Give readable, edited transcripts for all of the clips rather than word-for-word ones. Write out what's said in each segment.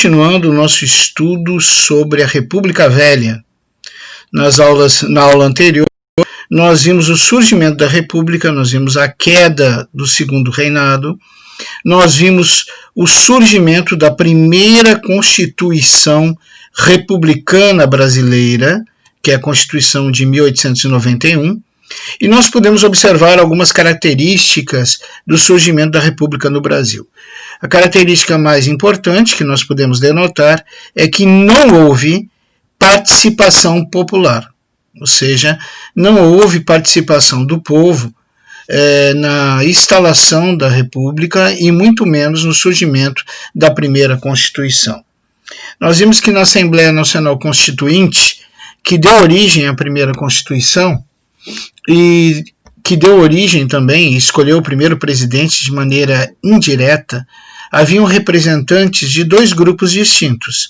continuando o nosso estudo sobre a República Velha. Na aula anterior, nós vimos o surgimento da República, nós vimos a queda do Segundo Reinado, nós vimos o surgimento da primeira Constituição Republicana Brasileira, que é a Constituição de 1891, e nós podemos observar algumas características do surgimento da República no Brasil. A característica mais importante que nós podemos denotar é que não houve participação popular, ou seja, não houve participação do povo na instalação da República e muito menos no surgimento da primeira Constituição. Nós vimos que na Assembleia Nacional Constituinte, que deu origem à primeira Constituição, e que deu origem também, escolheu o primeiro presidente de maneira indireta, haviam representantes de dois grupos distintos.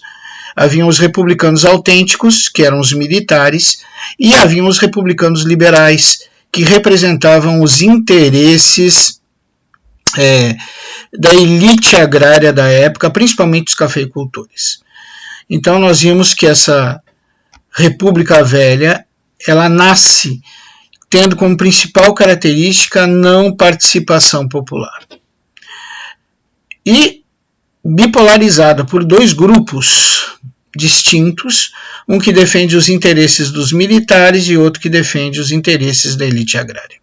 Haviam os republicanos autênticos, que eram os militares, e haviam os republicanos liberais, que representavam os interesses da elite agrária da época, principalmente os cafeicultores. Então nós vimos que essa República Velha, ela nasce tendo como principal característica a não participação popular. E bipolarizada por dois grupos distintos, um que defende os interesses dos militares e outro que defende os interesses da elite agrária.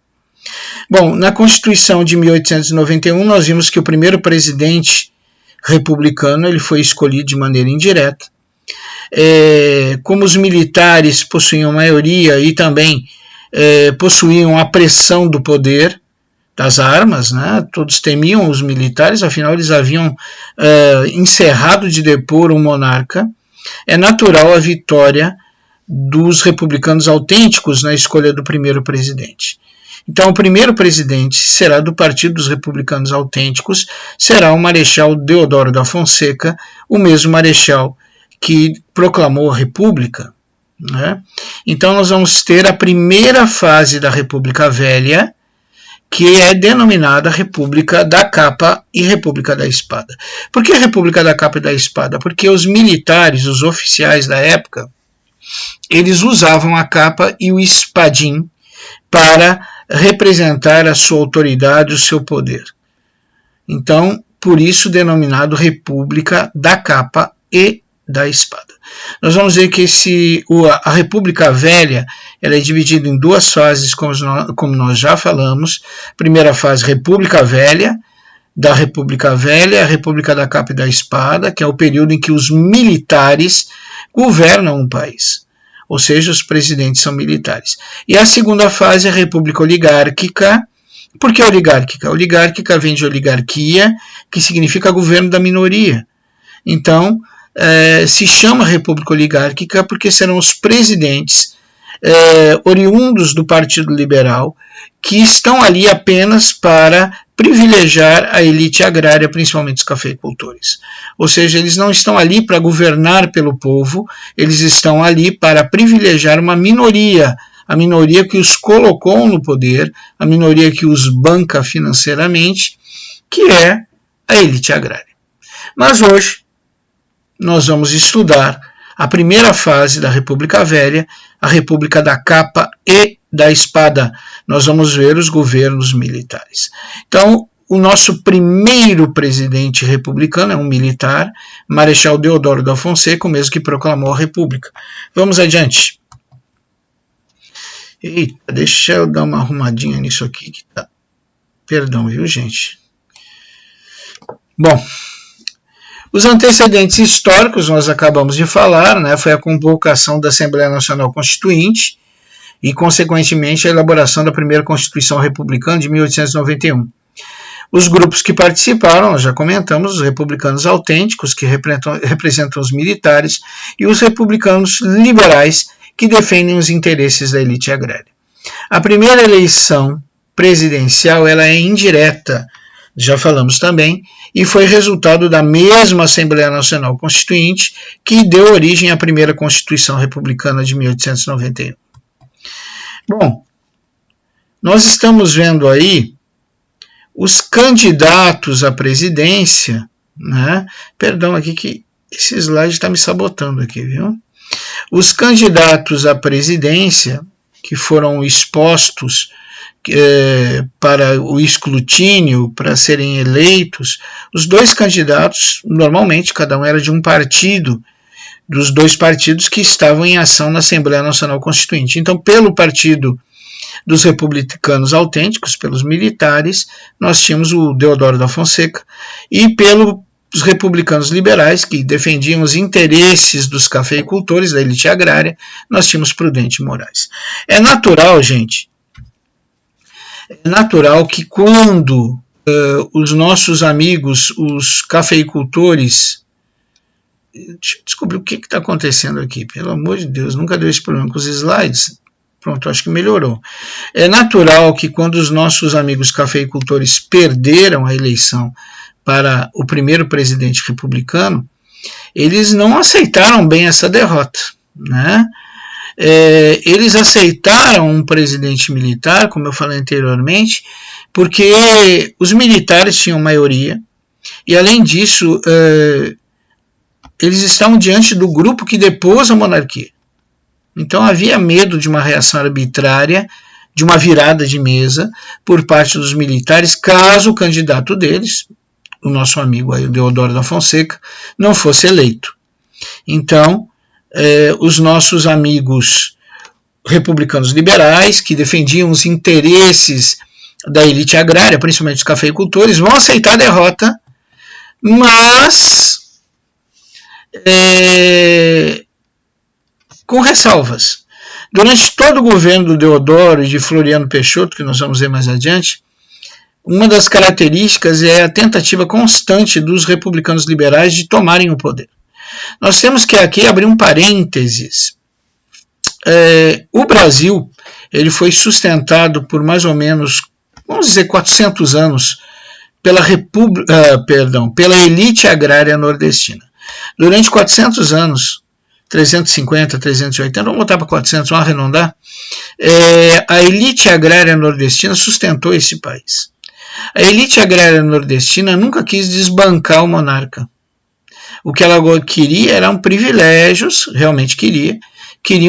Bom, na Constituição de 1891, nós vimos que o primeiro presidente republicano ele foi escolhido de maneira indireta. Como os militares possuíam maioria e também possuíam a pressão do poder, das armas, né? Todos temiam os militares, afinal eles haviam encerrado de depor um monarca. É natural a vitória dos republicanos autênticos na escolha do primeiro presidente. Então o primeiro presidente será do Partido dos Republicanos Autênticos, será o Marechal Deodoro da Fonseca, o mesmo marechal que proclamou a República. Né? Então nós vamos ter a primeira fase da República Velha, que é denominada República da Capa e República da Espada. Por que a República da Capa e da Espada? Porque os militares, os oficiais da época, eles usavam a capa e o espadim para representar a sua autoridade, o seu poder. Então, por isso denominado República da Capa e da Espada. Nós vamos ver que a República Velha ela é dividida em duas fases, como nós já falamos. Primeira fase, República Velha, da República Velha, a República da Capa e da Espada, que é o período em que os militares governam um país, ou seja, os presidentes são militares. E a segunda fase é a República Oligárquica. Por que oligárquica? Oligárquica vem de oligarquia, que significa governo da minoria. Então, se chama República Oligárquica porque serão os presidentes oriundos do Partido Liberal que estão ali apenas para privilegiar a elite agrária, principalmente os cafeicultores. Ou seja, eles não estão ali para governar pelo povo, eles estão ali para privilegiar uma minoria, a minoria que os colocou no poder, a minoria que os banca financeiramente, que é a elite agrária. Mas hoje nós vamos estudar a primeira fase da República Velha, a República da Capa e da Espada. Nós vamos ver os governos militares. Então, o nosso primeiro presidente republicano é um militar, Marechal Deodoro da Fonseca, o mesmo que proclamou a República. Vamos adiante. Eita, deixa eu dar uma arrumadinha nisso aqui. Que tá. Perdão, viu, gente? Bom, os antecedentes históricos nós acabamos de falar, né? Foi a convocação da Assembleia Nacional Constituinte e, consequentemente, a elaboração da primeira Constituição Republicana de 1891. Os grupos que participaram, nós já comentamos, os republicanos autênticos, que representam os militares, e os republicanos liberais, que defendem os interesses da elite agrária. A primeira eleição presidencial ela é indireta, já falamos também, e foi resultado da mesma Assembleia Nacional Constituinte que deu origem à primeira Constituição Republicana de 1891. Bom, nós estamos vendo aí os candidatos à presidência, né? Perdão aqui que Esse slide está me sabotando aqui, viu? Os candidatos à presidência que foram expostos para o escrutínio, para serem eleitos, os dois candidatos, normalmente, cada um era de um partido, dos dois partidos que estavam em ação na Assembleia Nacional Constituinte. Então, pelo partido dos republicanos autênticos, pelos militares, nós tínhamos o Deodoro da Fonseca, e pelos republicanos liberais, que defendiam os interesses dos cafeicultores, da elite agrária, nós tínhamos Prudente Moraes. É natural, gente, que quando os nossos amigos, os cafeicultores, deixa eu descobrir o que está acontecendo aqui, pelo amor de Deus, nunca deu esse problema com os slides. Pronto, acho que melhorou. É natural que quando os nossos amigos cafeicultores perderam a eleição para o primeiro presidente republicano, eles não aceitaram bem essa derrota, né? Eles aceitaram um presidente militar, como eu falei anteriormente, porque os militares tinham maioria, e além disso, eles estavam diante do grupo que depôs a monarquia. Então havia medo de uma reação arbitrária, de uma virada de mesa por parte dos militares, caso o candidato deles, o nosso amigo aí, o Deodoro da Fonseca, não fosse eleito. Então, os nossos amigos republicanos liberais, que defendiam os interesses da elite agrária, principalmente os cafeicultores, vão aceitar a derrota, mas com ressalvas. Durante todo o governo do Deodoro e de Floriano Peixoto, que nós vamos ver mais adiante, uma das características é a tentativa constante dos republicanos liberais de tomarem o poder. Nós temos que aqui abrir um parênteses. O Brasil ele foi sustentado por mais ou menos, vamos dizer, 400 anos pela elite agrária nordestina. Durante 400 anos, 350, 380, vamos botar para 400, vamos arredondar, a elite agrária nordestina sustentou esse país. A elite agrária nordestina nunca quis desbancar o monarca. O que ela queria eram privilégios, realmente queria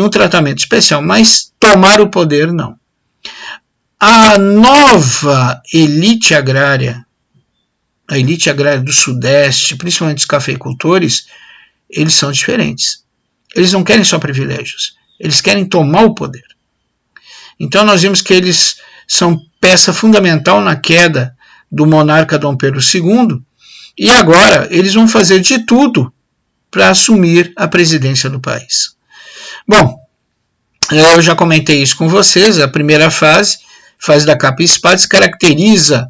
um tratamento especial, mas tomar o poder não. A nova elite agrária, a elite agrária do Sudeste, principalmente os cafeicultores, eles são diferentes. Eles não querem só privilégios, eles querem tomar o poder. Então nós vimos que eles são peça fundamental na queda do monarca Dom Pedro II, e agora eles vão fazer de tudo para assumir a presidência do país. Bom, eu já comentei isso com vocês, a primeira fase da capa e espada, se caracteriza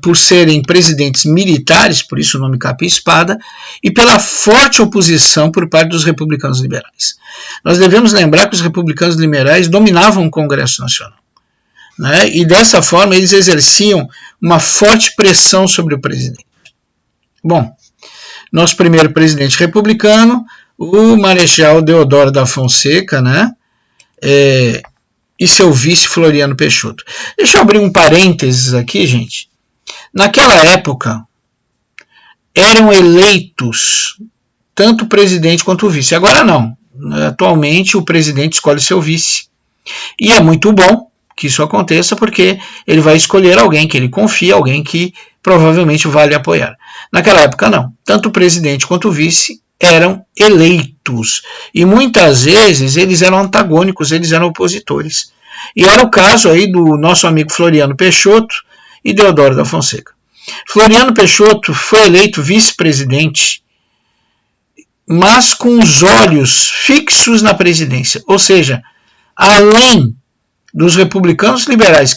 por serem presidentes militares, por isso o nome capa e espada, e pela forte oposição por parte dos republicanos liberais. Nós devemos lembrar que os republicanos liberais dominavam o Congresso Nacional, né? E dessa forma eles exerciam uma forte pressão sobre o presidente. Bom, nosso primeiro presidente republicano, o Marechal Deodoro da Fonseca, né? E seu vice Floriano Peixoto. Deixa eu abrir um parênteses aqui, gente. Naquela época, eram eleitos tanto o presidente quanto o vice. Agora não. Atualmente, o presidente escolhe seu vice. E é muito bom que isso aconteça, porque ele vai escolher alguém que ele confia, alguém que provavelmente vale apoiar. Naquela época, não. Tanto o presidente quanto o vice eram eleitos. E muitas vezes eles eram antagônicos, eles eram opositores. E era o caso aí do nosso amigo Floriano Peixoto e Deodoro da Fonseca. Floriano Peixoto foi eleito vice-presidente, mas com os olhos fixos na presidência. Ou seja, além dos republicanos liberais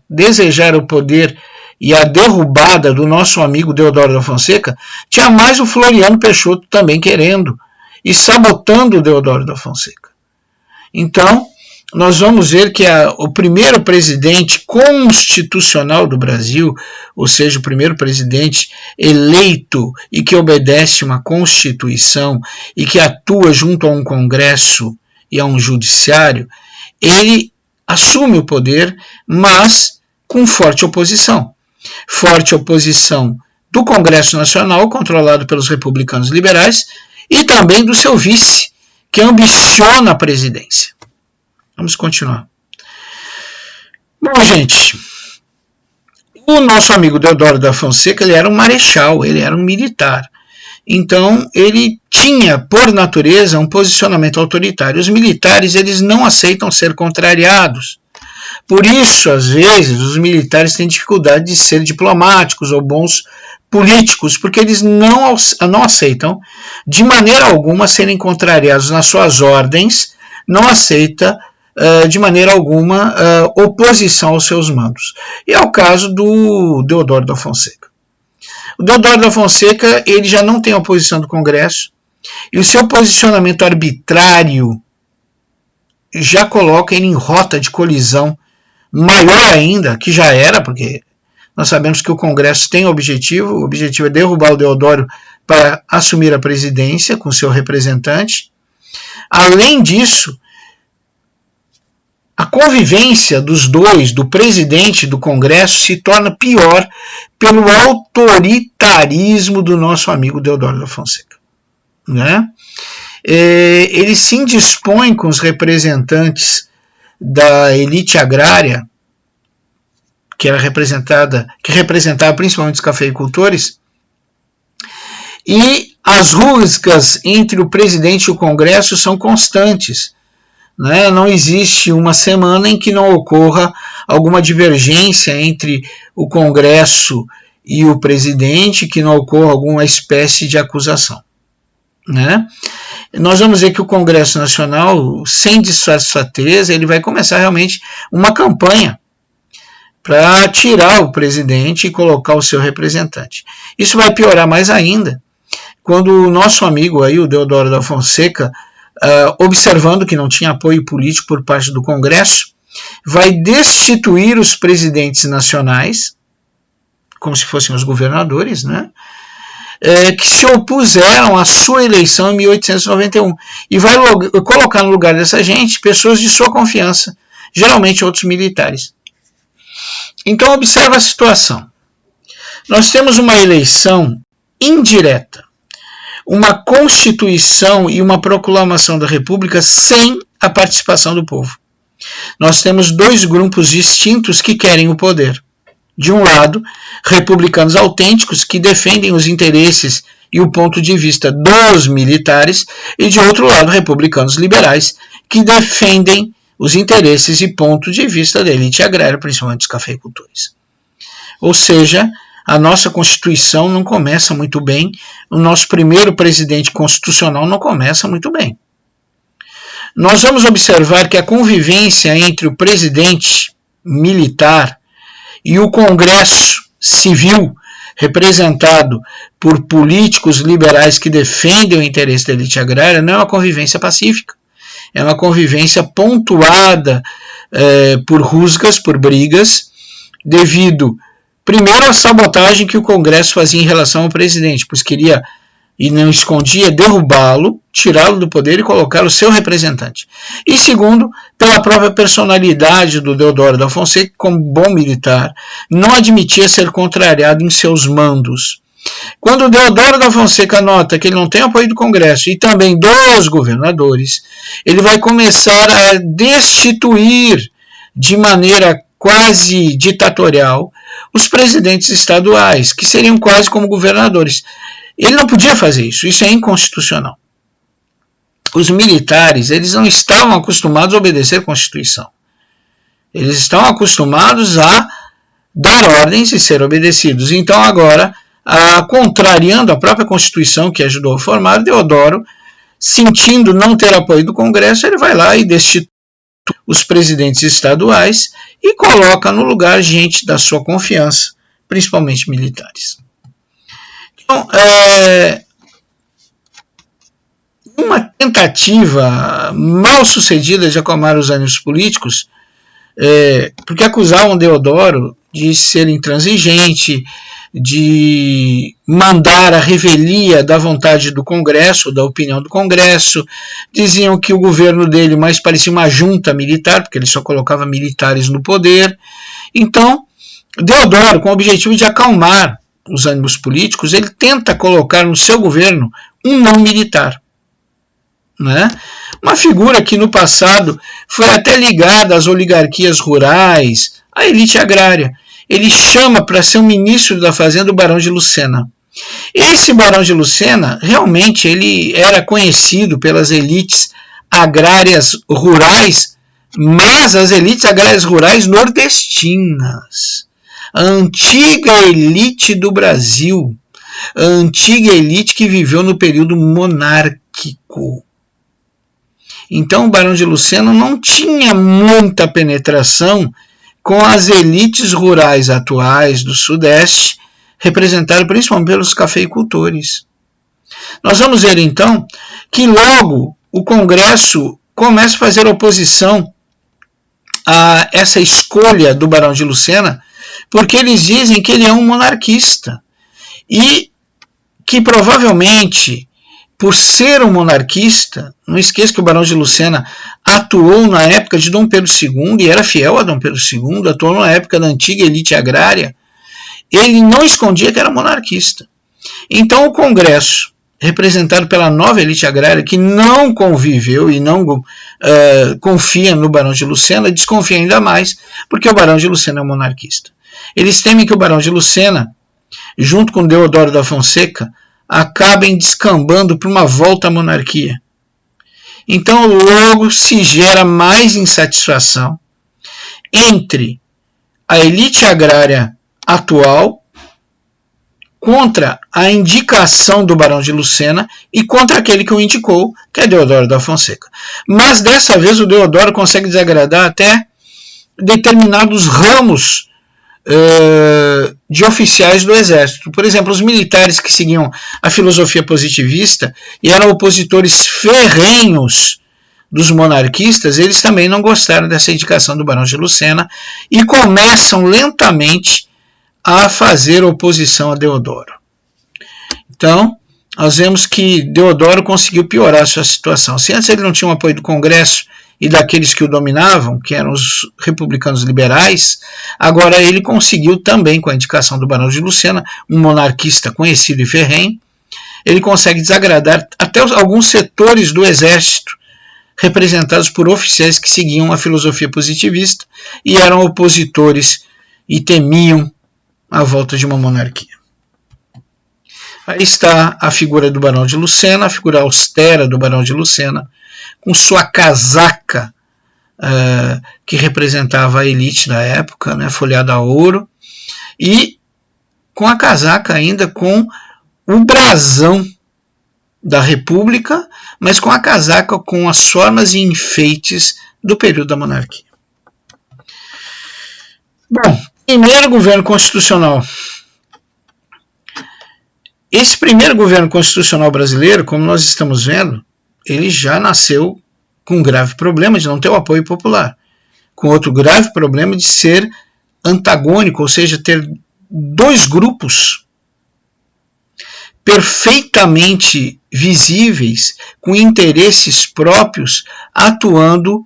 desejar o poder e a derrubada do nosso amigo Deodoro da Fonseca, tinha mais o Floriano Peixoto também querendo e sabotando o Deodoro da Fonseca. Então, nós vamos ver que o primeiro presidente constitucional do Brasil, ou seja, o primeiro presidente eleito e que obedece uma Constituição e que atua junto a um Congresso e a um Judiciário, ele assume o poder, mas com forte oposição. Forte oposição do Congresso Nacional, controlado pelos republicanos liberais, e também do seu vice, que ambiciona a presidência. Vamos continuar. Bom, gente, o nosso amigo Deodoro da Fonseca, ele era um marechal, ele era um militar. Então, ele tinha, por natureza, um posicionamento autoritário. Os militares, eles não aceitam ser contrariados. Por isso, às vezes, os militares têm dificuldade de ser diplomáticos ou bons políticos, porque eles não aceitam, de maneira alguma, serem contrariados nas suas ordens, não aceita, de maneira alguma, oposição aos seus mandos. E é o caso do Deodoro da Fonseca. O Deodoro da Fonseca, ele já não tem oposição do Congresso, e o seu posicionamento arbitrário já coloca ele em rota de colisão maior ainda, que já era, porque nós sabemos que o Congresso tem o objetivo é derrubar o Deodoro para assumir a presidência com seu representante. Além disso, a convivência dos dois, do presidente e do Congresso, se torna pior pelo autoritarismo do nosso amigo Deodoro da Fonseca. Né? Ele se indispõe com os representantes da elite agrária, que representava principalmente os cafeicultores, e as rusgas entre o presidente e o Congresso são constantes. Né? Não existe uma semana em que não ocorra alguma divergência entre o Congresso e o presidente, que não ocorra alguma espécie de acusação. Né? Nós vamos ver que o Congresso Nacional, sem disfarçatez, ele vai começar realmente uma campanha para tirar o presidente e colocar o seu representante. Isso vai piorar mais ainda quando o nosso amigo aí, o Deodoro da Fonseca, observando que não tinha apoio político por parte do Congresso, vai destituir os presidentes nacionais, como se fossem os governadores, né? Que se opuseram à sua eleição em 1891, e vai colocar no lugar dessa gente pessoas de sua confiança, geralmente outros militares. Então, observa a situação. Nós temos uma eleição indireta, uma constituição e uma proclamação da República sem a participação do povo. Nós temos dois grupos distintos que querem o poder. De um lado, republicanos autênticos que defendem os interesses e o ponto de vista dos militares, e de outro lado, republicanos liberais que defendem os interesses e ponto de vista da elite agrária, principalmente dos cafeicultores. Ou seja, a nossa Constituição não começa muito bem, o nosso primeiro presidente constitucional não começa muito bem. Nós vamos observar que a convivência entre o presidente militar e o Congresso civil, representado por políticos liberais que defendem o interesse da elite agrária, não é uma convivência pacífica. É uma convivência pontuada por rusgas, por brigas, devido, primeiro, à sabotagem que o Congresso fazia em relação ao presidente, pois queria, e não escondia, derrubá-lo, tirá-lo do poder e colocar o seu representante. E segundo, pela própria personalidade do Deodoro da Fonseca, como bom militar, não admitia ser contrariado em seus mandos. Quando o Deodoro da Fonseca nota que ele não tem apoio do Congresso e também dos governadores, ele vai começar a destituir de maneira quase ditatorial os presidentes estaduais, que seriam quase como governadores. Ele não podia fazer isso, isso é inconstitucional. Os militares, eles não estavam acostumados a obedecer a Constituição. Eles estão acostumados a dar ordens e ser obedecidos. Então agora, contrariando a própria Constituição que ajudou a formar, Deodoro, sentindo não ter apoio do Congresso, ele vai lá e destitui os presidentes estaduais e coloca no lugar gente da sua confiança, principalmente militares. Então, uma tentativa mal sucedida de acalmar os ânimos políticos, porque acusavam Deodoro de ser intransigente, de mandar a revelia da vontade do Congresso, da opinião do Congresso, diziam que o governo dele mais parecia uma junta militar, porque ele só colocava militares no poder. Então, Deodoro, com o objetivo de acalmar os ânimos políticos, ele tenta colocar no seu governo um não militar, né? Uma figura que no passado foi até ligada às oligarquias rurais, à elite agrária. Ele chama para ser o ministro da Fazenda o Barão de Lucena. Esse Barão de Lucena, realmente, ele era conhecido pelas elites agrárias rurais, mas as elites agrárias rurais nordestinas. A antiga elite do Brasil, a antiga elite que viveu no período monárquico. Então o Barão de Lucena não tinha muita penetração com as elites rurais atuais do Sudeste, representadas principalmente pelos cafeicultores. Nós vamos ver então que logo o Congresso começa a fazer oposição a essa escolha do Barão de Lucena, porque eles dizem que ele é um monarquista e que provavelmente, por ser um monarquista, não esqueça que o Barão de Lucena atuou na época de Dom Pedro II e era fiel a Dom Pedro II, atuou na época da antiga elite agrária, ele não escondia que era monarquista. Então o Congresso, representado pela nova elite agrária, que não conviveu e não confia no Barão de Lucena, desconfia ainda mais, porque o Barão de Lucena é um monarquista. Eles temem que o Barão de Lucena, junto com Deodoro da Fonseca, acabem descambando para uma volta à monarquia. Então logo se gera mais insatisfação entre a elite agrária atual contra a indicação do Barão de Lucena e contra aquele que o indicou, que é Deodoro da Fonseca. Mas dessa vez o Deodoro consegue desagradar até determinados ramos de oficiais do exército. Por exemplo, os militares que seguiam a filosofia positivista e eram opositores ferrenhos dos monarquistas, eles também não gostaram dessa indicação do Barão de Lucena e começam lentamente a fazer oposição a Deodoro. Então, nós vemos que Deodoro conseguiu piorar a sua situação. Se antes ele não tinha o apoio do Congresso e daqueles que o dominavam, que eram os republicanos liberais, agora ele conseguiu também, com a indicação do Barão de Lucena, um monarquista conhecido e ferrenho, ele consegue desagradar até alguns setores do exército, representados por oficiais que seguiam a filosofia positivista e eram opositores e temiam a volta de uma monarquia. Aí está a figura do Barão de Lucena, a figura austera do Barão de Lucena, com sua casaca, que representava a elite da época, né, folhada a ouro, e com a casaca ainda com o brasão da República, mas com a casaca com as formas e enfeites do período da monarquia. Bom, primeiro governo constitucional. Esse primeiro governo constitucional brasileiro, como nós estamos vendo, ele já nasceu com um grave problema de não ter o apoio popular, com outro grave problema de ser antagônico, ou seja, ter dois grupos perfeitamente visíveis, com interesses próprios, atuando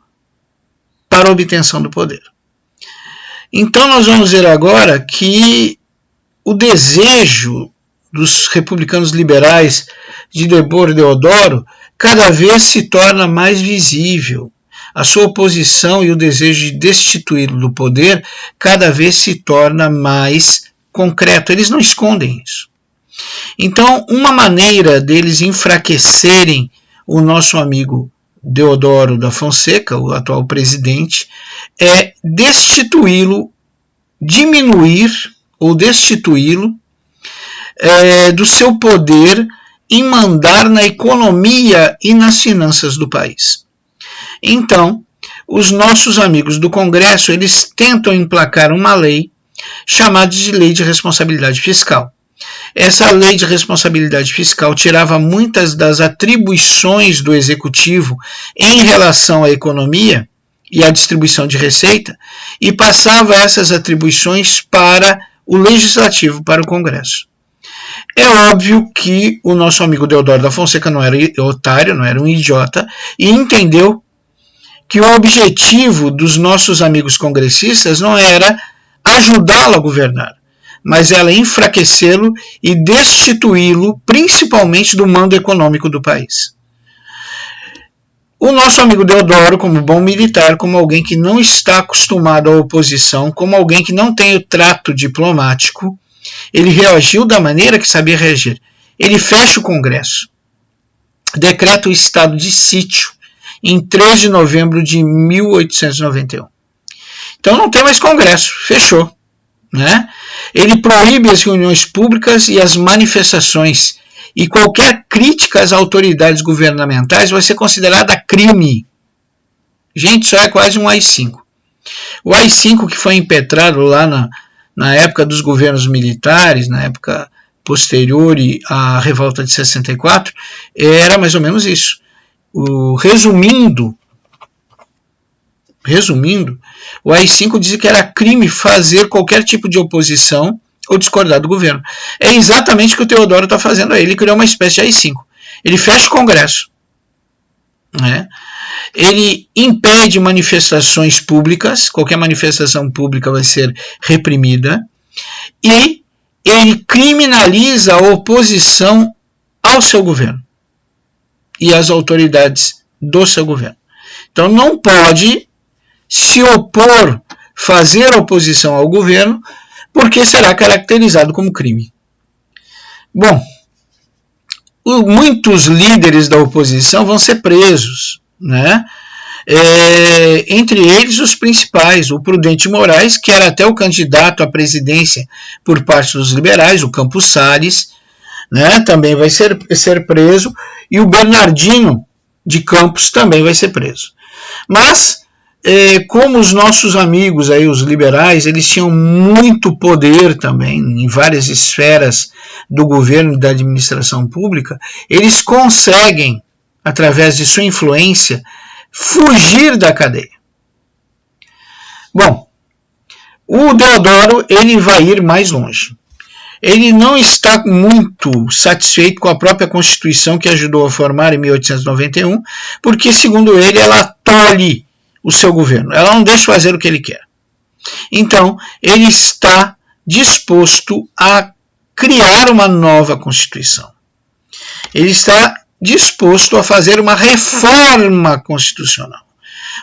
para a obtenção do poder. Então nós vamos ver agora que o desejo dos republicanos liberais de Deodoro cada vez se torna mais visível. A sua oposição e o desejo de destituí-lo do poder cada vez se torna mais concreto. Eles não escondem isso. Então, uma maneira deles enfraquecerem o nosso amigo Deodoro da Fonseca, o atual presidente, é destituí-lo, diminuir ou destituí-lo do seu poder em mandar na economia e nas finanças do país. Então, os nossos amigos do Congresso, eles tentam emplacar uma lei chamada de Lei de Responsabilidade Fiscal. Essa lei de responsabilidade fiscal tirava muitas das atribuições do Executivo em relação à economia e à distribuição de receita e passava essas atribuições para o Legislativo, para o Congresso. É óbvio que o nosso amigo Deodoro da Fonseca não era otário, não era um idiota, e entendeu que o objetivo dos nossos amigos congressistas não era ajudá-lo a governar, mas ela enfraquecê-lo e destituí-lo, principalmente do mando econômico do país. O nosso amigo Deodoro, como bom militar, como alguém que não está acostumado à oposição, como alguém que não tem o trato diplomático, ele reagiu da maneira que sabia reagir. Ele fecha o Congresso, decreta o estado de sítio em 3 de novembro de 1891. Então não tem mais Congresso, fechou. Né? Ele proíbe as reuniões públicas e as manifestações, e qualquer crítica às autoridades governamentais vai ser considerada crime. Gente, isso é quase um AI-5. O AI-5 que foi impetrado lá na época dos governos militares, na época posterior à revolta de 64, era mais ou menos isso. Resumindo, o AI-5 dizia que era crime fazer qualquer tipo de oposição ou discordar do governo. É exatamente o que o Teodoro está fazendo aí. Ele criou uma espécie de AI-5. Ele fecha o Congresso. Né? Ele impede manifestações públicas. Qualquer manifestação pública vai ser reprimida. E ele criminaliza a oposição ao seu governo e às autoridades do seu governo. Então não pode se opor, fazer oposição ao governo, porque será caracterizado como crime. Bom, muitos líderes da oposição vão ser presos, né? Entre eles os principais, o Prudente Moraes, que era até o candidato à presidência por parte dos liberais, o Campos Salles, né? Também vai ser preso, e o Bernardino de Campos também vai ser preso. Mas como os nossos amigos aí, os liberais, eles tinham muito poder também em várias esferas do governo e da administração pública, eles conseguem, através de sua influência, fugir da cadeia. Bom, o Deodoro ele vai ir mais longe. Ele não está muito satisfeito com a própria Constituição que ajudou a formar em 1891, porque, segundo ele, ela tolhe o seu governo. Ela não deixa fazer o que ele quer. Então, ele está disposto a criar uma nova Constituição. Ele está disposto a fazer uma reforma constitucional.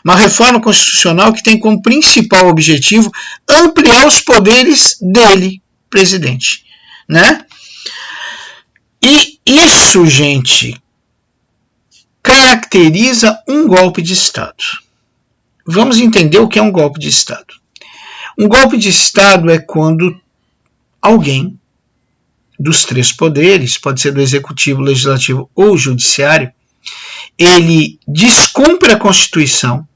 Uma reforma constitucional que tem como principal objetivo ampliar os poderes dele, presidente. Né? E isso, gente, caracteriza um golpe de Estado. Vamos entender o que é um golpe de Estado. Um golpe de Estado é quando alguém dos três poderes, pode ser do executivo, legislativo ou judiciário, ele descumpre a Constituição,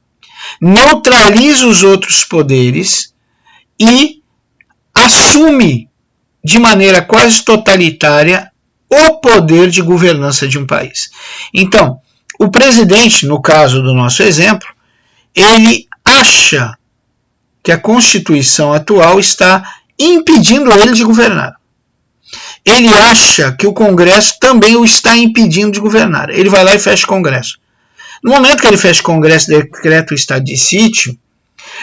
neutraliza os outros poderes e assume de maneira quase totalitária o poder de governança de um país. Então, o presidente, no caso do nosso exemplo, ele acha que a Constituição atual está impedindo ele de governar. Ele acha que o Congresso também o está impedindo de governar. Ele vai lá e fecha o Congresso. No momento que ele fecha o Congresso e decreta o estado de sítio,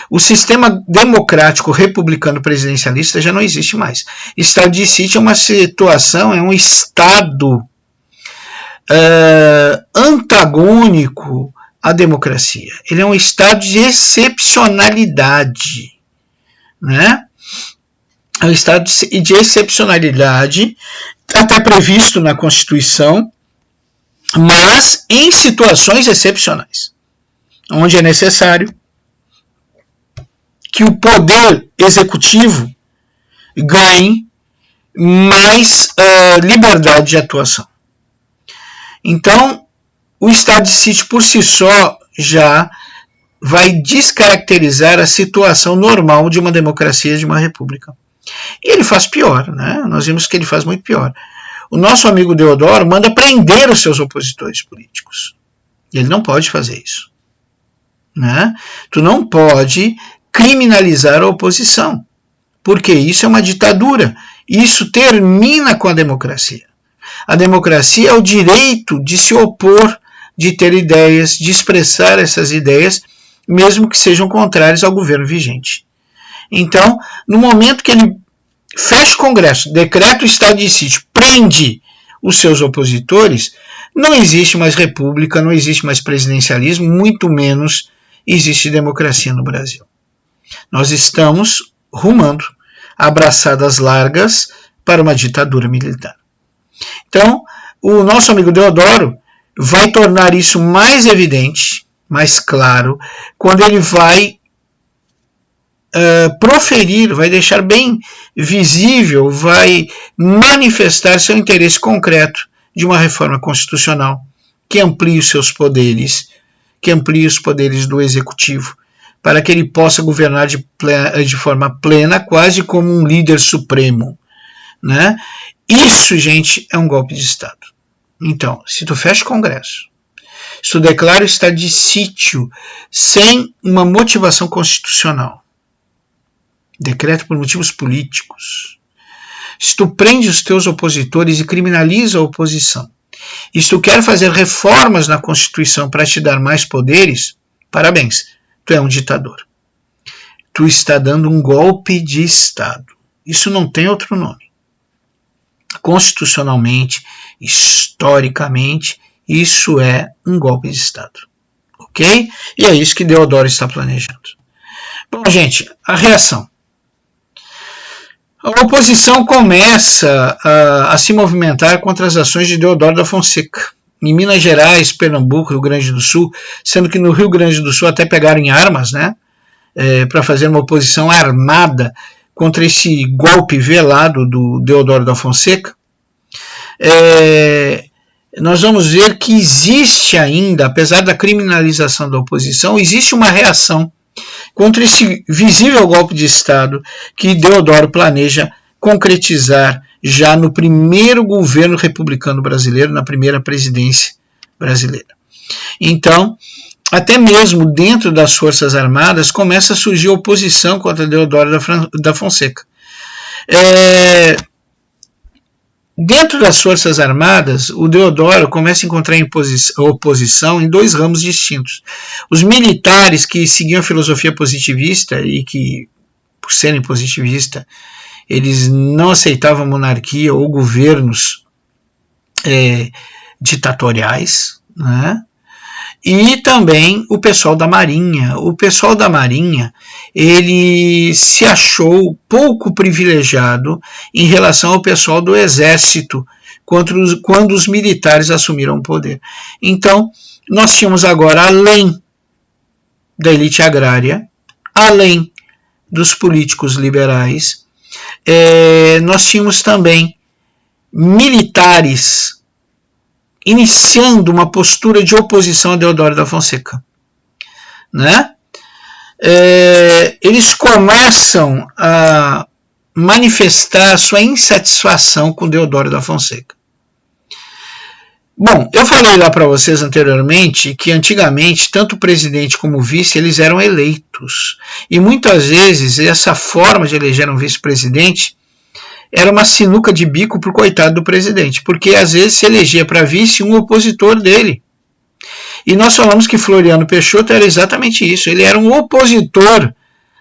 o sistema democrático republicano presidencialista já não existe mais. Estado de sítio é uma situação, é um estado antagônico à democracia. Ele é um estado de excepcionalidade, né? É um estado de excepcionalidade, até previsto na Constituição, mas em situações excepcionais, onde é necessário que o poder executivo ganhe mais liberdade de atuação. Então, o estado de sítio por si só já vai descaracterizar a situação normal de uma democracia, de uma república. E ele faz pior, né? Nós vimos que ele faz muito pior. O nosso amigo Deodoro manda prender os seus opositores políticos. Ele não pode fazer isso. Né? Tu não pode criminalizar a oposição, porque isso é uma ditadura. Isso termina com a democracia. A democracia é o direito de se opor, de ter ideias, de expressar essas ideias, mesmo que sejam contrárias ao governo vigente. Então, no momento que ele fecha o Congresso, decreta o estado de sítio, prende os seus opositores, não existe mais república, não existe mais presidencialismo, muito menos existe democracia no Brasil. Nós estamos rumando abraçadas largas para uma ditadura militar. Então, o nosso amigo Deodoro vai tornar isso mais evidente, mais claro, quando ele vai proferir, vai deixar bem visível, vai manifestar seu interesse concreto de uma reforma constitucional que amplie os seus poderes, que amplie os poderes do executivo, para que ele possa governar de forma plena, quase como um líder supremo, né? Isso, gente, é um golpe de Estado. Então, se tu fecha o Congresso, se tu declara o estado de sítio sem uma motivação constitucional, decreto por motivos políticos, se tu prende os teus opositores e criminaliza a oposição, e se tu quer fazer reformas na Constituição para te dar mais poderes, parabéns, tu é um ditador. Tu está dando um golpe de Estado. Isso não tem outro nome. Constitucionalmente, historicamente, isso é um golpe de Estado. Ok? E é isso que Deodoro está planejando. Bom, gente, a reação. A oposição começa a se movimentar contra as ações de Deodoro da Fonseca. Em Minas Gerais, Pernambuco, Rio Grande do Sul, sendo que no Rio Grande do Sul até pegaram em armas, né? Para fazer uma oposição armada contra esse golpe velado do Deodoro da Fonseca. Nós vamos ver que existe ainda, apesar da criminalização da oposição, existe uma reação contra esse visível golpe de Estado que Deodoro planeja concretizar já no primeiro governo republicano brasileiro, na primeira presidência brasileira. Então, até mesmo dentro das Forças Armadas começa a surgir oposição contra Deodoro da Fonseca. Dentro das Forças Armadas, o Deodoro começa a encontrar oposição em dois ramos distintos. Os militares que seguiam a filosofia positivista e que, por serem positivistas, eles não aceitavam monarquia ou governos ditatoriais, né? E também o pessoal da Marinha. O pessoal da Marinha, ele se achou pouco privilegiado em relação ao pessoal do Exército quando os militares assumiram o poder. Então, nós tínhamos agora, além da elite agrária, além dos políticos liberais, nós tínhamos também militares iniciando uma postura de oposição a Deodoro da Fonseca, né? Eles começam a manifestar sua insatisfação com Deodoro da Fonseca. Bom, eu falei lá para vocês anteriormente que antigamente tanto o presidente como o vice eles eram eleitos, e muitas vezes essa forma de eleger um vice-presidente era uma sinuca de bico para o coitado do presidente, porque às vezes se elegia para vice um opositor dele. E nós falamos que Floriano Peixoto era exatamente isso, ele era um opositor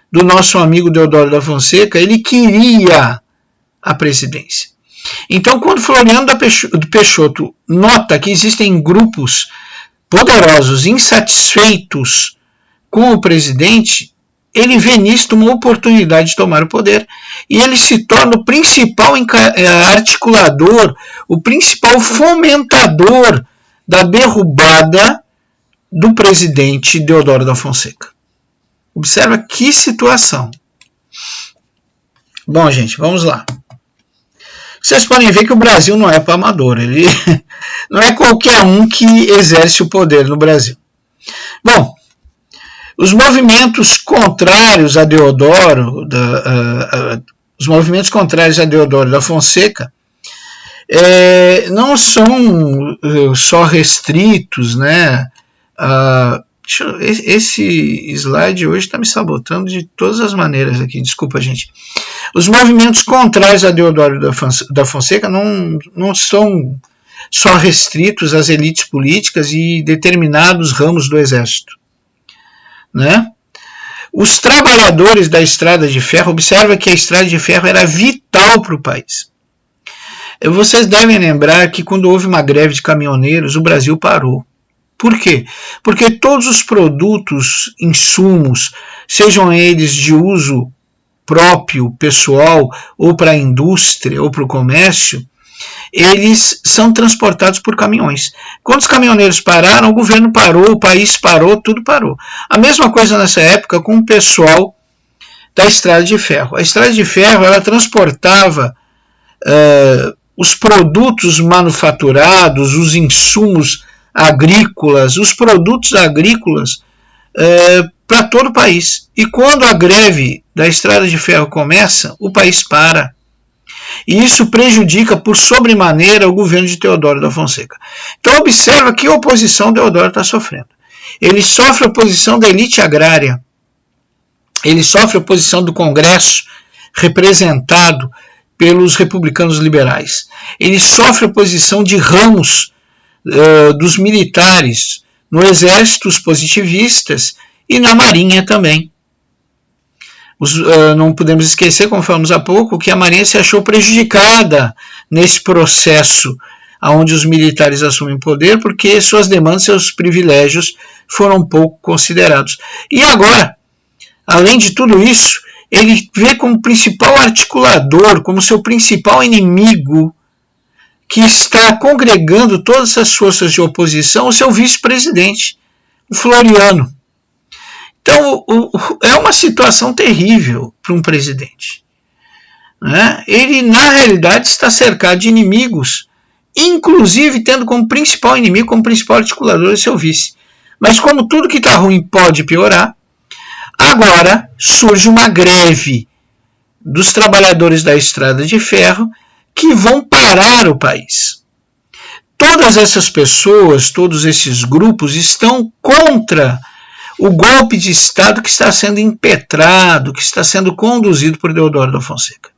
do nosso amigo Deodoro da Fonseca, ele queria a presidência. Então, quando Floriano Peixoto nota que existem grupos poderosos, insatisfeitos com o presidente, ele vê nisto uma oportunidade de tomar o poder e ele se torna o principal articulador, o principal fomentador da derrubada do presidente Deodoro da Fonseca. Observa que situação. Bom, gente, vamos lá. Vocês podem ver que o Brasil não é para amador, ele não é qualquer um que exerce o poder no Brasil. Bom, os movimentos contrários a Deodoro, da Fonseca, não são só restritos, né? Esse slide hoje está me sabotando de todas as maneiras aqui, desculpa, gente. Os movimentos contrários a Deodoro da Fonseca não são só restritos às elites políticas e determinados ramos do exército, né? Os trabalhadores da estrada de ferro, observa que a estrada de ferro era vital para o país. Vocês devem lembrar que quando houve uma greve de caminhoneiros, o Brasil parou. Por quê? Porque todos os produtos, insumos, sejam eles de uso próprio, pessoal, ou para a indústria, ou para o comércio, eles são transportados por caminhões. Quando os caminhoneiros pararam, o governo parou, o país parou, tudo parou. A mesma coisa nessa época com o pessoal da estrada de ferro. A estrada de ferro, ela transportava os produtos manufaturados, os insumos agrícolas, os produtos agrícolas para todo o país. E quando a greve da estrada de ferro começa, o país para. E isso prejudica por sobremaneira o governo de Teodoro da Fonseca. Então observa que oposição Deodoro está sofrendo. Ele sofre a oposição da elite agrária, ele sofre a oposição do Congresso, representado pelos republicanos liberais. Ele sofre a oposição de ramos dos militares, no exército, os positivistas, e na marinha também. Não podemos esquecer, como falamos há pouco, que a marinha se achou prejudicada nesse processo onde os militares assumem poder, porque suas demandas, seus privilégios foram pouco considerados. E agora, além de tudo isso, ele vê como principal articulador, como seu principal inimigo, que está congregando todas as forças de oposição, o seu vice-presidente, o Floriano. Então, é uma situação terrível para um presidente. Né? Ele, na realidade, está cercado de inimigos, inclusive tendo como principal inimigo, como principal articulador, o seu vice. Mas como tudo que está ruim pode piorar, agora surge uma greve dos trabalhadores da estrada de ferro que vão parar o país. Todas essas pessoas, todos esses grupos estão contra o golpe de Estado que está sendo impetrado, que está sendo conduzido por Deodoro da Fonseca.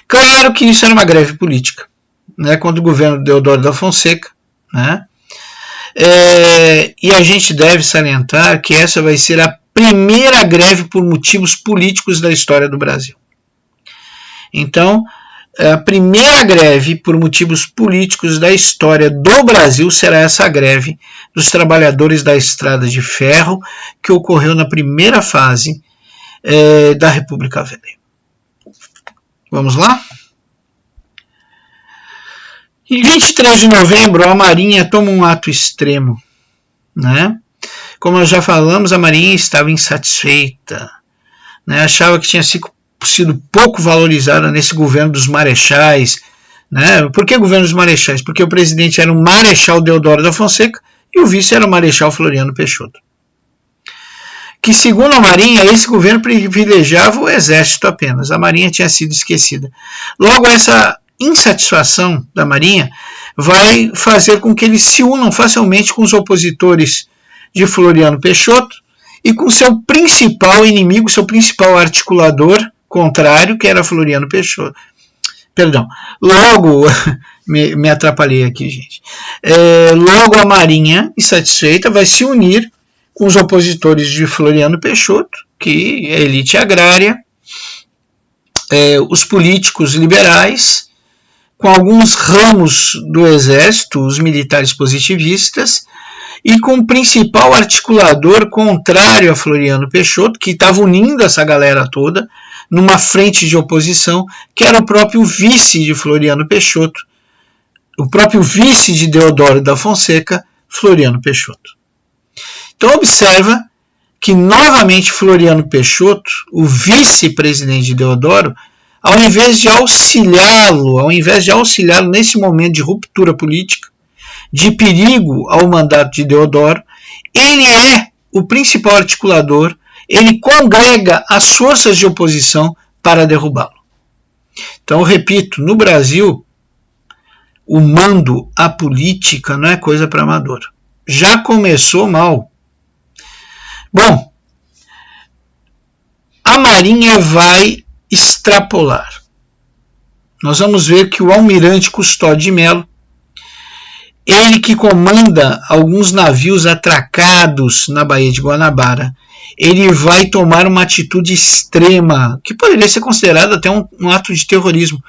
Claro que isso era uma greve política, né, contra o governo de Deodoro da Fonseca, né? E a gente deve salientar que essa vai ser a primeira greve por motivos políticos da história do Brasil. Então, a primeira greve por motivos políticos da história do Brasil será essa greve dos trabalhadores da estrada de ferro, que ocorreu na primeira fase da República Velha. Vamos lá? Em 23 de novembro, a Marinha toma um ato extremo. Né? Como nós já falamos, a Marinha estava insatisfeita, né? Achava que tinha sido pouco valorizada nesse governo dos marechais. Né? Por que governo dos marechais? Porque o presidente era o Marechal Deodoro da Fonseca e o vice era o Marechal Floriano Peixoto. Que, segundo a Marinha, esse governo privilegiava o exército apenas. A Marinha tinha sido esquecida. Logo, essa insatisfação da Marinha vai fazer com que eles se unam facilmente com os opositores de Floriano Peixoto e com seu principal inimigo, seu principal articulador contrário, que era Floriano Peixoto. Perdão, logo, me atrapalhei aqui, gente. Logo a Marinha, insatisfeita, vai se unir com os opositores de Floriano Peixoto, que é a elite agrária, os políticos liberais, com alguns ramos do exército, os militares positivistas, e com o principal articulador contrário a Floriano Peixoto, que estava unindo essa galera toda numa frente de oposição, que era o próprio vice de Floriano Peixoto, o próprio vice de Deodoro da Fonseca, Floriano Peixoto. Então observa que novamente Floriano Peixoto, o vice-presidente de Deodoro, ao invés de auxiliá-lo nesse momento de ruptura política, de perigo ao mandato de Deodoro, ele é o principal articulador, ele congrega as forças de oposição para derrubá-lo. Então, eu repito, no Brasil, o mando, a política não é coisa para amador. Já começou mal. Bom, a Marinha vai extrapolar. Nós vamos ver que o almirante Custódio de Mello, ele que comanda alguns navios atracados na Baía de Guanabara, ele vai tomar uma atitude extrema, que poderia ser considerado até um ato de terrorismo.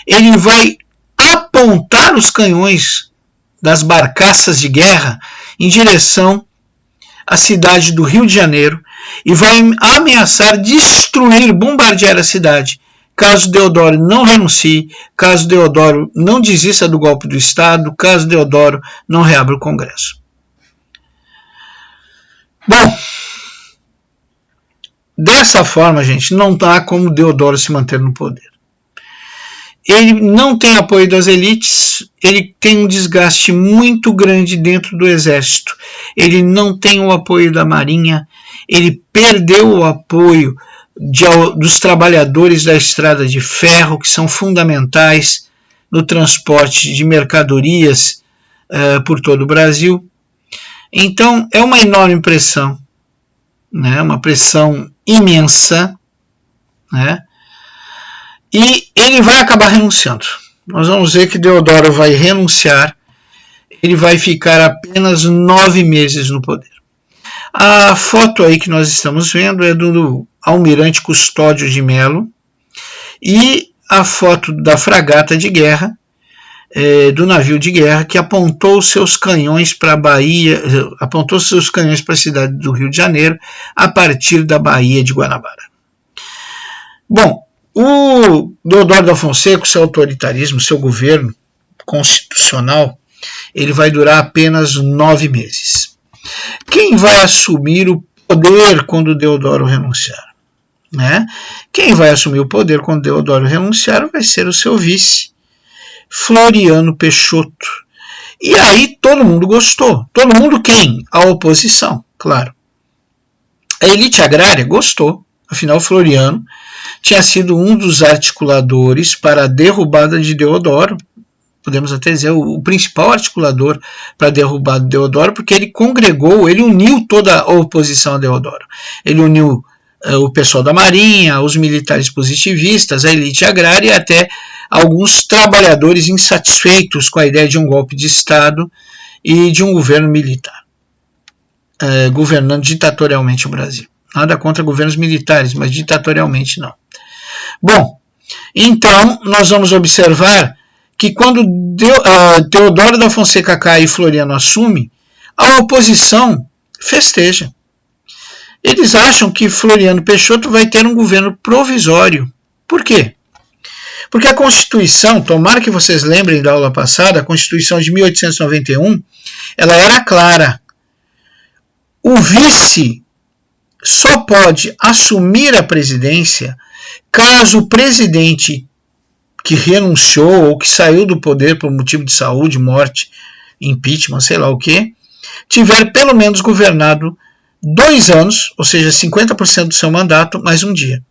Ele vai apontar os canhões das barcaças de guerra em direção à cidade do Rio de Janeiro e vai ameaçar destruir, bombardear a cidade, caso Deodoro não renuncie, caso Deodoro não desista do golpe do Estado, caso Deodoro não reabra o Congresso. Bom, dessa forma, gente, não há como Deodoro se manter no poder. Ele não tem apoio das elites, ele tem um desgaste muito grande dentro do exército, ele não tem o apoio da marinha, ele perdeu o apoio dos trabalhadores da estrada de ferro, que são fundamentais no transporte de mercadorias por todo o Brasil. Então, é uma enorme pressão, né? Uma pressão imensa, né? E ele vai acabar renunciando. Nós vamos ver que Deodoro vai renunciar, ele vai ficar apenas 9 meses no poder. A foto aí que nós estamos vendo é do almirante Custódio de Melo e a foto da fragata de guerra, do navio de guerra, que apontou seus canhões para a Bahia, apontou seus canhões para a cidade do Rio de Janeiro a partir da Baía de Guanabara. Bom, o Deodoro da Fonseca, seu autoritarismo, seu governo constitucional, ele vai durar apenas 9 meses. Quem vai assumir o poder quando Deodoro renunciar? Né? Quem vai assumir o poder quando Deodoro renunciar vai ser o seu vice, Floriano Peixoto. E aí todo mundo gostou. Todo mundo quem? A oposição, claro. A elite agrária gostou. Afinal, Floriano tinha sido um dos articuladores para a derrubada de Deodoro. Podemos até dizer o principal articulador para a derrubada de Deodoro, porque ele congregou, ele uniu toda a oposição a Deodoro. Ele uniu o pessoal da Marinha, os militares positivistas, a elite agrária e até alguns trabalhadores insatisfeitos com a ideia de um golpe de Estado e de um governo militar, governando ditatorialmente o Brasil. Nada contra governos militares, mas ditatorialmente não. Bom, então nós vamos observar que quando Deodoro da Fonseca cai e Floriano assume, a oposição festeja. Eles acham que Floriano Peixoto vai ter um governo provisório. Por quê? Porque a Constituição, tomara que vocês lembrem da aula passada, a Constituição de 1891, ela era clara. O vice só pode assumir a presidência caso o presidente que renunciou ou que saiu do poder por motivo de saúde, morte, impeachment, sei lá o que, tiver pelo menos governado 2 anos, ou seja, 50% do seu mandato, mais um dia.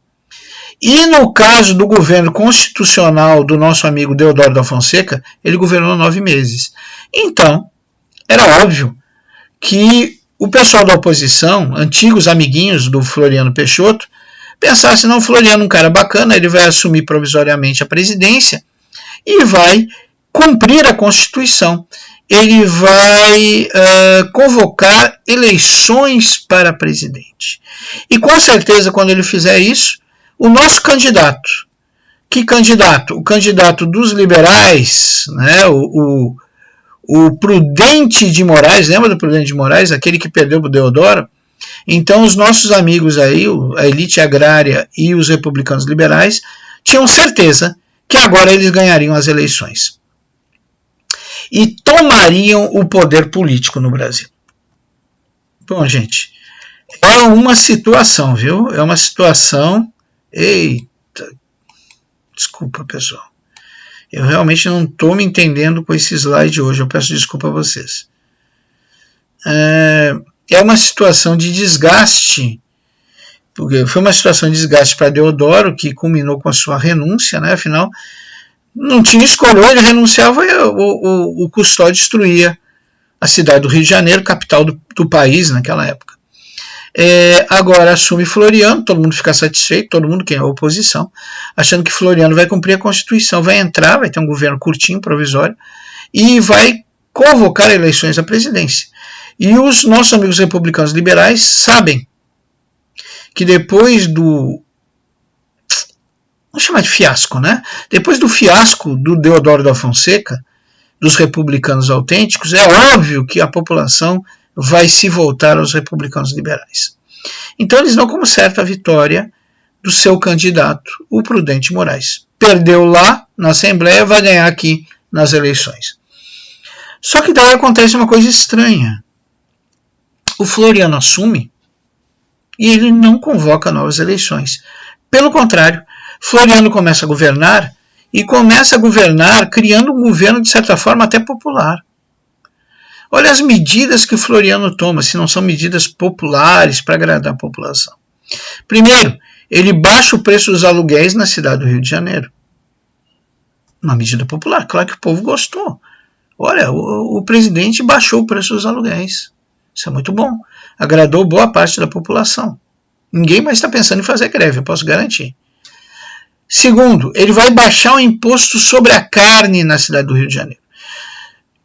E no caso do governo constitucional do nosso amigo Deodoro da Fonseca, ele governou 9 meses. Então, era óbvio que o pessoal da oposição, antigos amiguinhos do Floriano Peixoto, pensasse, não, Floriano é um cara bacana, ele vai assumir provisoriamente a presidência e vai cumprir a Constituição. Ele vai convocar eleições para presidente. E com certeza, quando ele fizer isso, o nosso candidato, que candidato? O candidato dos liberais, né, o Prudente de Moraes, lembra do Prudente de Moraes, aquele que perdeu para o Deodoro? Então os nossos amigos aí, a elite agrária e os republicanos liberais, tinham certeza que agora eles ganhariam as eleições e tomariam o poder político no Brasil. Bom, gente, é uma situação, viu? É uma situação... Eita, desculpa, pessoal. Eu realmente não estou me entendendo com esse slide hoje, eu peço desculpa a vocês. É uma situação de desgaste, porque foi uma situação de desgaste para Deodoro, que culminou com a sua renúncia, né? Afinal, não tinha escolha, ele renunciava e o Custódio destruía a cidade do Rio de Janeiro, capital do país naquela época. Agora assume Floriano, todo mundo fica satisfeito, todo mundo, quem é a oposição, achando que Floriano vai cumprir a Constituição, vai entrar, vai ter um governo curtinho, provisório, e vai convocar eleições à presidência. E os nossos amigos republicanos liberais sabem que depois do, vamos chamar de fiasco, né? Depois do fiasco do Deodoro da Fonseca, dos republicanos autênticos, é óbvio que a população vai se voltar aos republicanos liberais. Então eles dão como certa a vitória do seu candidato, o Prudente Moraes. Perdeu lá na Assembleia, vai ganhar aqui nas eleições. Só que daí acontece uma coisa estranha. O Floriano assume e ele não convoca novas eleições. Pelo contrário, Floriano começa a governar e começa a governar criando um governo, de certa forma, até popular. Olha as medidas que o Floriano toma, se não são medidas populares para agradar a população. Primeiro, ele baixa o preço dos aluguéis na cidade do Rio de Janeiro. Uma medida popular, claro que o povo gostou. Olha, o presidente baixou o preço dos aluguéis. Isso é muito bom. Agradou boa parte da população. Ninguém mais está pensando em fazer greve, eu posso garantir. Segundo, ele vai baixar o imposto sobre a carne na cidade do Rio de Janeiro.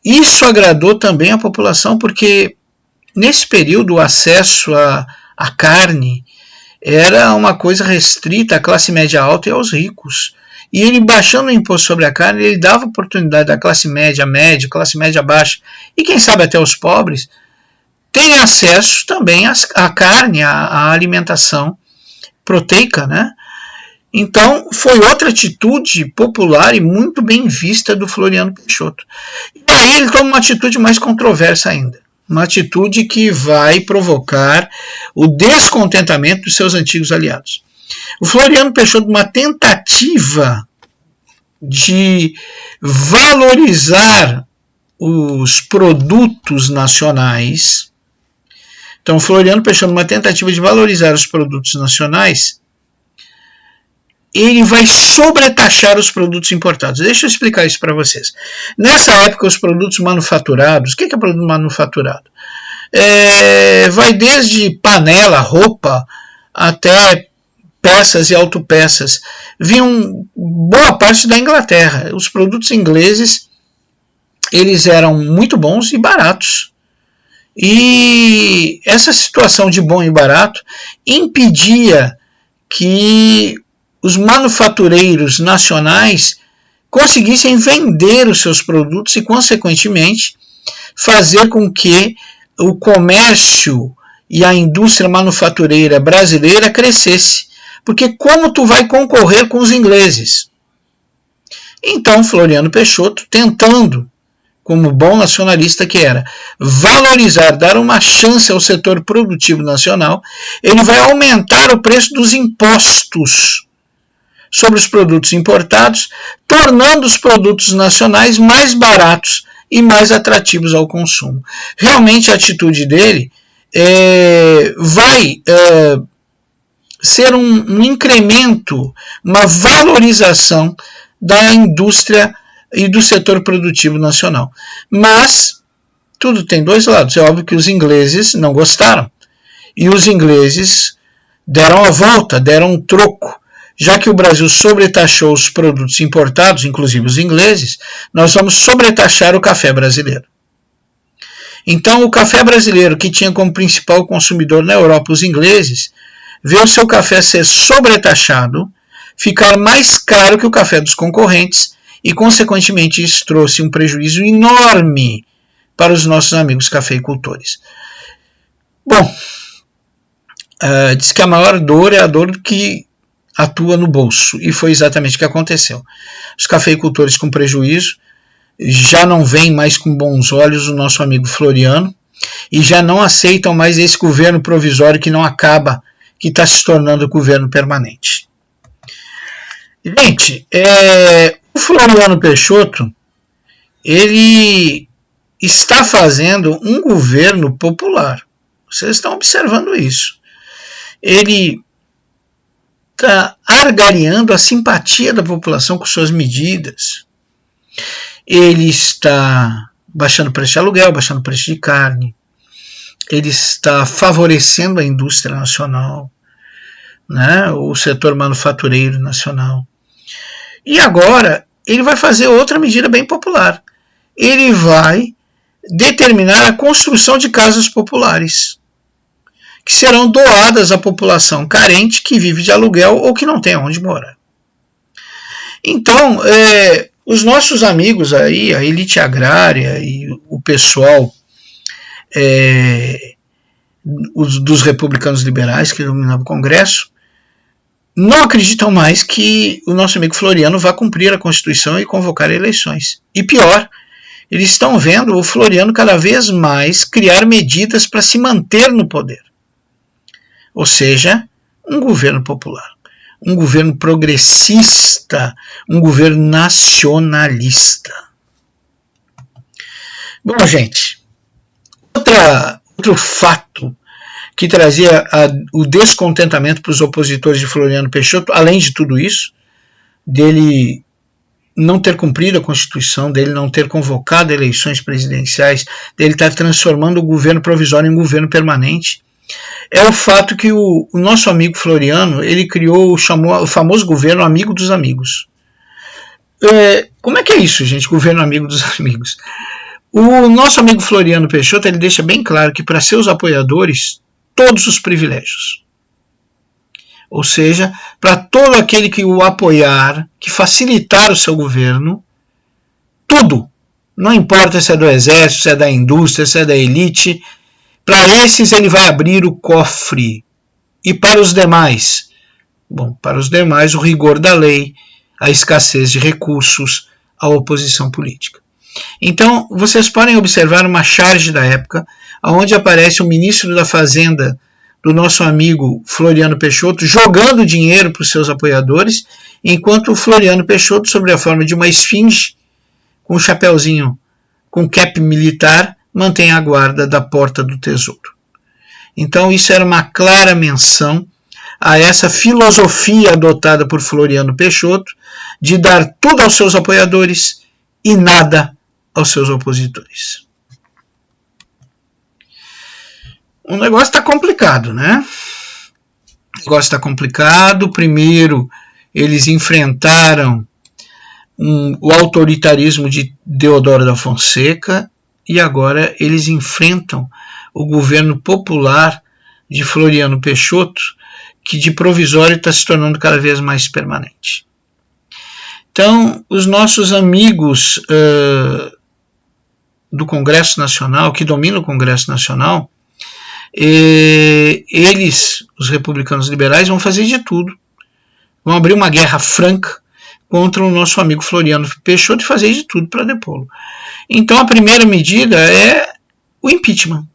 Isso agradou também a população, porque nesse período o acesso à carne era uma coisa restrita à classe média alta e aos ricos. E ele baixando o imposto sobre a carne, ele dava oportunidade à classe média, classe média baixa e quem sabe até os pobres, tem acesso também à carne, à alimentação proteica, né? Então, foi outra atitude popular e muito bem vista do Floriano Peixoto. E aí ele toma uma atitude mais controversa ainda. Uma atitude que vai provocar o descontentamento dos seus antigos aliados. O Floriano Peixoto, uma tentativa de valorizar os produtos nacionais. Então, o Floriano Peixoto, uma tentativa de valorizar os produtos nacionais, ele vai sobretaxar os produtos importados. Deixa eu explicar isso para vocês. Nessa época, os produtos manufaturados, o que é produto manufaturado? Vai desde panela, roupa, até peças e autopeças. Vinham boa parte da Inglaterra. Os produtos ingleses, eles eram muito bons e baratos. E essa situação de bom e barato impedia que os manufatureiros nacionais conseguissem vender os seus produtos e, consequentemente, fazer com que o comércio e a indústria manufatureira brasileira crescesse. Porque como tu vai concorrer com os ingleses? Então, Floriano Peixoto, tentando, como bom nacionalista que era, valorizar, dar uma chance ao setor produtivo nacional, ele vai aumentar o preço dos impostos sobre os produtos importados, tornando os produtos nacionais mais baratos e mais atrativos ao consumo. Realmente a atitude dele vai ser um incremento, uma valorização da indústria e do setor produtivo nacional. Mas tudo tem dois lados. É óbvio que os ingleses não gostaram. E os ingleses deram a volta, deram um troco. Já que o Brasil sobretaxou os produtos importados, inclusive os ingleses, nós vamos sobretaxar o café brasileiro. Então, o café brasileiro, que tinha como principal consumidor na Europa os ingleses, vê o seu café ser sobretaxado, ficar mais caro que o café dos concorrentes e, consequentemente, isso trouxe um prejuízo enorme para os nossos amigos cafeicultores. Bom, diz que a maior dor é a dor que atua no bolso, e foi exatamente o que aconteceu. Os cafeicultores com prejuízo já não veem mais com bons olhos o nosso amigo Floriano e já não aceitam mais esse governo provisório que não acaba, que está se tornando governo permanente. Gente, o Floriano Peixoto, ele está fazendo um governo popular. Vocês estão observando isso. Ele está argareando a simpatia da população com suas medidas. Ele está baixando o preço de aluguel, baixando o preço de carne. Ele está favorecendo a indústria nacional, né, o setor manufatureiro nacional. E agora ele vai fazer outra medida bem popular. Ele vai determinar a construção de casas populares, que serão doadas à população carente que vive de aluguel ou que não tem onde morar. Então, os nossos amigos aí, a elite agrária e o pessoal dos republicanos liberais que dominavam o Congresso, não acreditam mais que o nosso amigo Floriano vá cumprir a Constituição e convocar eleições. E pior, eles estão vendo o Floriano cada vez mais criar medidas para se manter no poder. Ou seja, um governo popular, um governo progressista, um governo nacionalista. Bom, gente, outro fato que trazia o descontentamento para os opositores de Floriano Peixoto, além de tudo isso, dele não ter cumprido a Constituição, dele não ter convocado eleições presidenciais, dele estar transformando o governo provisório em governo permanente, é o fato que o nosso amigo Floriano, ele chamou o famoso governo amigo dos amigos. Como é que é isso, gente, governo amigo dos amigos? O nosso amigo Floriano Peixoto, ele deixa bem claro que para seus apoiadores, todos os privilégios. Ou seja, para todo aquele que o apoiar, que facilitar o seu governo, tudo. Não importa se é do exército, se é da indústria, se é da elite, para esses ele vai abrir o cofre. E para os demais? Bom, para os demais o rigor da lei, a escassez de recursos, a oposição política. Então, vocês podem observar uma charge da época, onde aparece o ministro da Fazenda do nosso amigo Floriano Peixoto jogando dinheiro para os seus apoiadores, enquanto o Floriano Peixoto, sob a forma de uma esfinge, com um chapeuzinho, com cap militar, mantém a guarda da porta do tesouro. Então, isso era uma clara menção a essa filosofia adotada por Floriano Peixoto de dar tudo aos seus apoiadores e nada aos seus opositores. O negócio está complicado, né? O negócio está complicado. Primeiro, eles enfrentaram o autoritarismo de Deodoro da Fonseca e agora eles enfrentam o governo popular de Floriano Peixoto, que de provisório está se tornando cada vez mais permanente. Então, os nossos amigos do Congresso Nacional, que dominam o Congresso Nacional, eles, os republicanos liberais, vão fazer de tudo. Vão abrir uma guerra franca contra o nosso amigo Floriano Peixoto e fazer de tudo para depô-lo. Então, a primeira medida é o impeachment,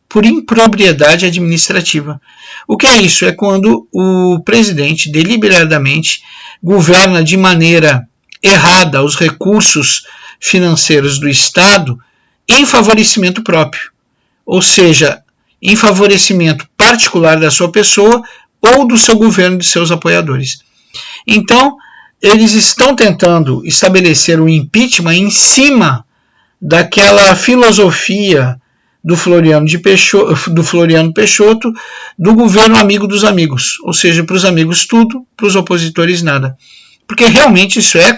por impropriedade administrativa. O que é isso? É quando o presidente deliberadamente governa de maneira errada os recursos financeiros do Estado em favorecimento próprio, ou seja, em favorecimento particular da sua pessoa ou do seu governo e de seus apoiadores. Então, eles estão tentando estabelecer o impeachment em cima daquela filosofia do Floriano Peixoto, do governo amigo dos amigos, ou seja, para os amigos tudo, para os opositores nada. Porque realmente isso é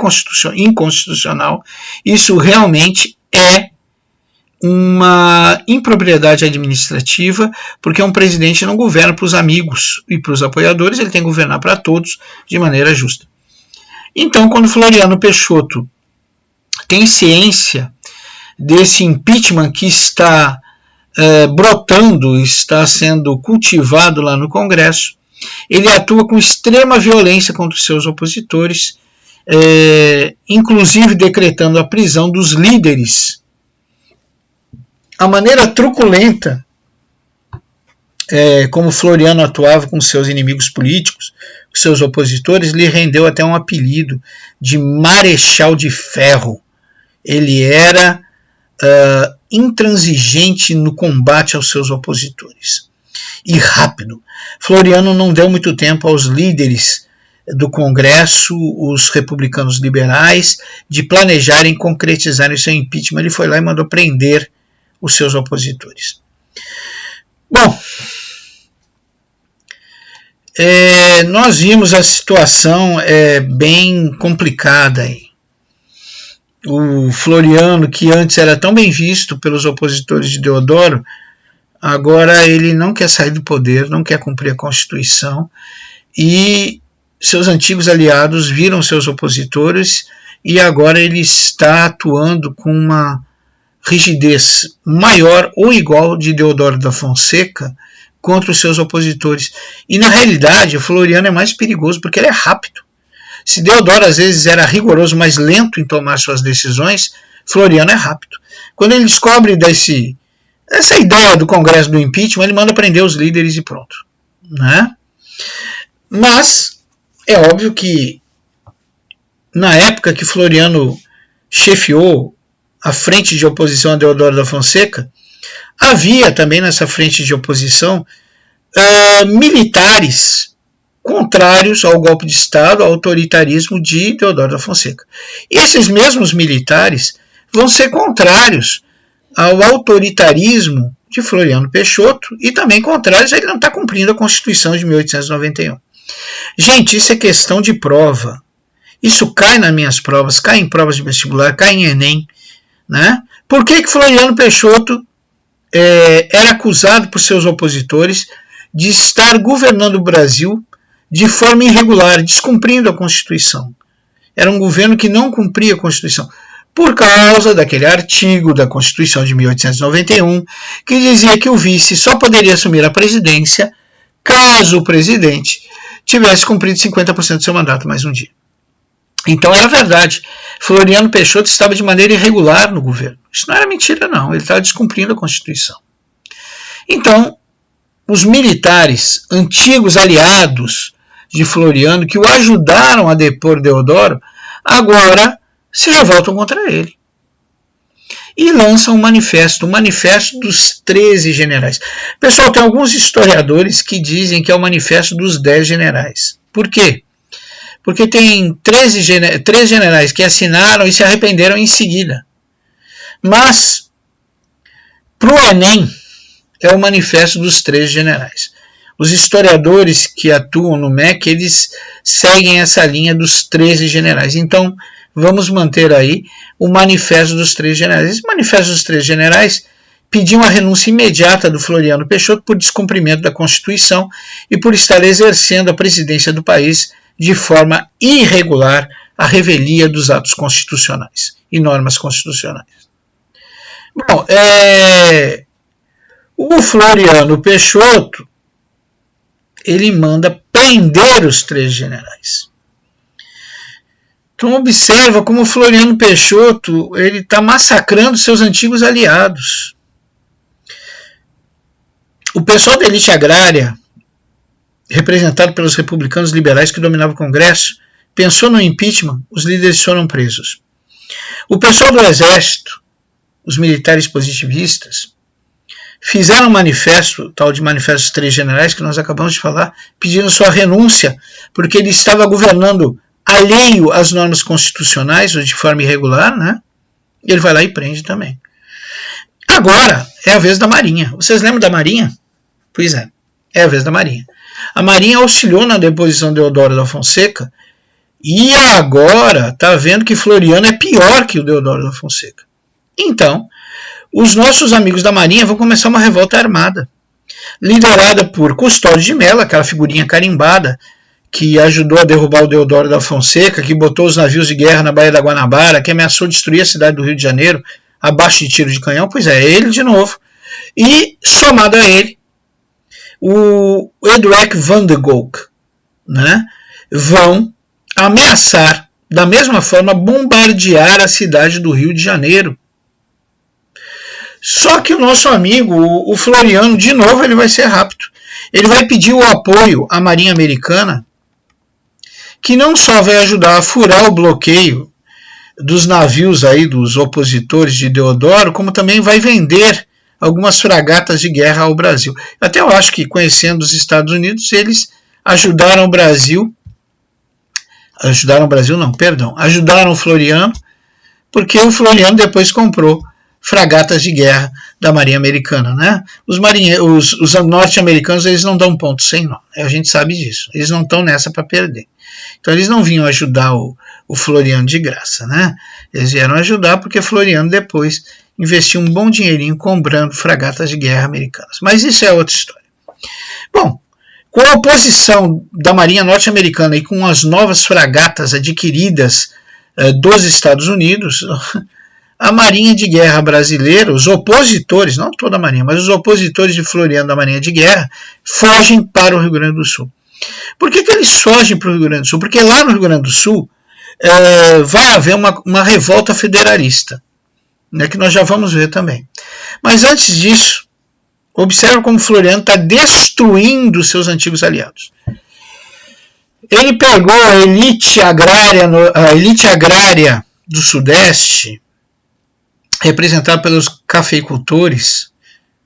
inconstitucional, isso realmente é uma impropriedade administrativa, porque um presidente não governa para os amigos e para os apoiadores, ele tem que governar para todos de maneira justa. Então, quando Floriano Peixoto tem ciência desse impeachment que está brotando, está sendo cultivado lá no Congresso, ele atua com extrema violência contra os seus opositores, inclusive decretando a prisão dos líderes. A maneira truculenta como Floriano atuava com seus inimigos políticos, seus opositores, lhe rendeu até um apelido de Marechal de Ferro. Ele era intransigente no combate aos seus opositores. E rápido. Floriano não deu muito tempo aos líderes do Congresso, os republicanos liberais, de planejarem e concretizarem seu impeachment. Ele foi lá e mandou prender os seus opositores. Bom, nós vimos a situação bem complicada aí. O Floriano, que antes era tão bem visto pelos opositores de Deodoro, agora ele não quer sair do poder, não quer cumprir a Constituição, e seus antigos aliados viram seus opositores, e agora ele está atuando com uma rigidez maior ou igual de Deodoro da Fonseca contra os seus opositores. E na realidade, o Floriano é mais perigoso porque ele é rápido. Se Deodoro às vezes era rigoroso, mas lento em tomar suas decisões, Floriano é rápido. Quando ele descobre essa ideia do Congresso do impeachment, ele manda prender os líderes e pronto, né? Mas é óbvio que na época que Floriano chefiou a frente de oposição a Deodoro da Fonseca, havia também nessa frente de oposição militares contrários ao golpe de Estado, ao autoritarismo de Deodoro da Fonseca. E esses mesmos militares vão ser contrários ao autoritarismo de Floriano Peixoto e também contrários a ele não estar cumprindo a Constituição de 1891. Gente, isso é questão de prova. Isso cai nas minhas provas, cai em provas de vestibular, cai em Enem, né? Por que Floriano Peixoto era acusado por seus opositores de estar governando o Brasil de forma irregular, descumprindo a Constituição? Era um governo que não cumpria a Constituição, por causa daquele artigo da Constituição de 1891, que dizia que o vice só poderia assumir a presidência caso o presidente tivesse cumprido 50% do seu mandato mais um dia. Então era verdade, Floriano Peixoto estava de maneira irregular no governo. Isso não era mentira não, ele estava descumprindo a Constituição. Então, os militares, antigos aliados de Floriano, que o ajudaram a depor Deodoro, agora se revoltam contra ele. E lançam o Manifesto dos 13 Generais. Pessoal, tem alguns historiadores que dizem que é o Manifesto dos 10 Generais. Por quê? Porque tem 3 generais que assinaram e se arrependeram em seguida. Mas, para o Enem, é o Manifesto dos 13 Generais. Os historiadores que atuam no MEC, eles seguem essa linha dos 13 generais. Então, vamos manter aí o Manifesto dos 13 Generais. Esse Manifesto dos 13 Generais pediu a renúncia imediata do Floriano Peixoto por descumprimento da Constituição e por estar exercendo a presidência do país de forma irregular, à revelia dos atos constitucionais e normas constitucionais. Bom, o Floriano Peixoto, ele manda prender os 13 generais. Então observa como o Floriano Peixoto ele está massacrando seus antigos aliados. O pessoal da elite agrária, representado pelos republicanos liberais que dominavam o Congresso, pensou no impeachment, os líderes foram presos. O pessoal do Exército, os militares positivistas, fizeram um manifesto, tal de Manifesto dos 13 Generais, que nós acabamos de falar, pedindo sua renúncia, porque ele estava governando alheio às normas constitucionais, ou de forma irregular, né? E ele vai lá e prende também. Agora é a vez da Marinha. Vocês lembram da Marinha? Pois é a vez da Marinha. A Marinha auxiliou na deposição de Deodoro da Fonseca e agora está vendo que Floriano é pior que o Deodoro da Fonseca. Então, os nossos amigos da Marinha vão começar uma revolta armada, liderada por Custódio de Mello, aquela figurinha carimbada que ajudou a derrubar o Deodoro da Fonseca, que botou os navios de guerra na Baía da Guanabara, que ameaçou destruir a cidade do Rio de Janeiro abaixo de tiro de canhão. Pois é, ele de novo. E, somado a ele, o Edward van der Golk, né, vão ameaçar, da mesma forma, bombardear a cidade do Rio de Janeiro. Só que o nosso amigo, o Floriano, de novo, ele vai ser rápido. Ele vai pedir o apoio à Marinha Americana, que não só vai ajudar a furar o bloqueio dos navios aí dos opositores de Deodoro, como também vai vender algumas fragatas de guerra ao Brasil. Até eu acho que, conhecendo os Estados Unidos, eles ajudaram o Floriano, porque o Floriano depois comprou fragatas de guerra da Marinha Americana, né? Os norte-americanos, eles não dão ponto sem nó, a gente sabe disso, eles não estão nessa para perder. Então eles não vinham ajudar o Floriano de graça, né? Eles vieram ajudar porque Floriano depois investiu um bom dinheirinho comprando fragatas de guerra americanas. Mas isso é outra história. Bom, com a oposição da Marinha norte-americana e com as novas fragatas adquiridas dos Estados Unidos, a Marinha de Guerra brasileira, os opositores, não toda a Marinha, mas os opositores de Floriano da Marinha de Guerra, fogem para o Rio Grande do Sul. Por que eles fogem para o Rio Grande do Sul? Porque lá no Rio Grande do Sul vai haver uma revolta federalista, né, que nós já vamos ver também. Mas antes disso, observe como Floriano está destruindo seus antigos aliados. Ele pegou a elite agrária do Sudeste, representada pelos cafeicultores,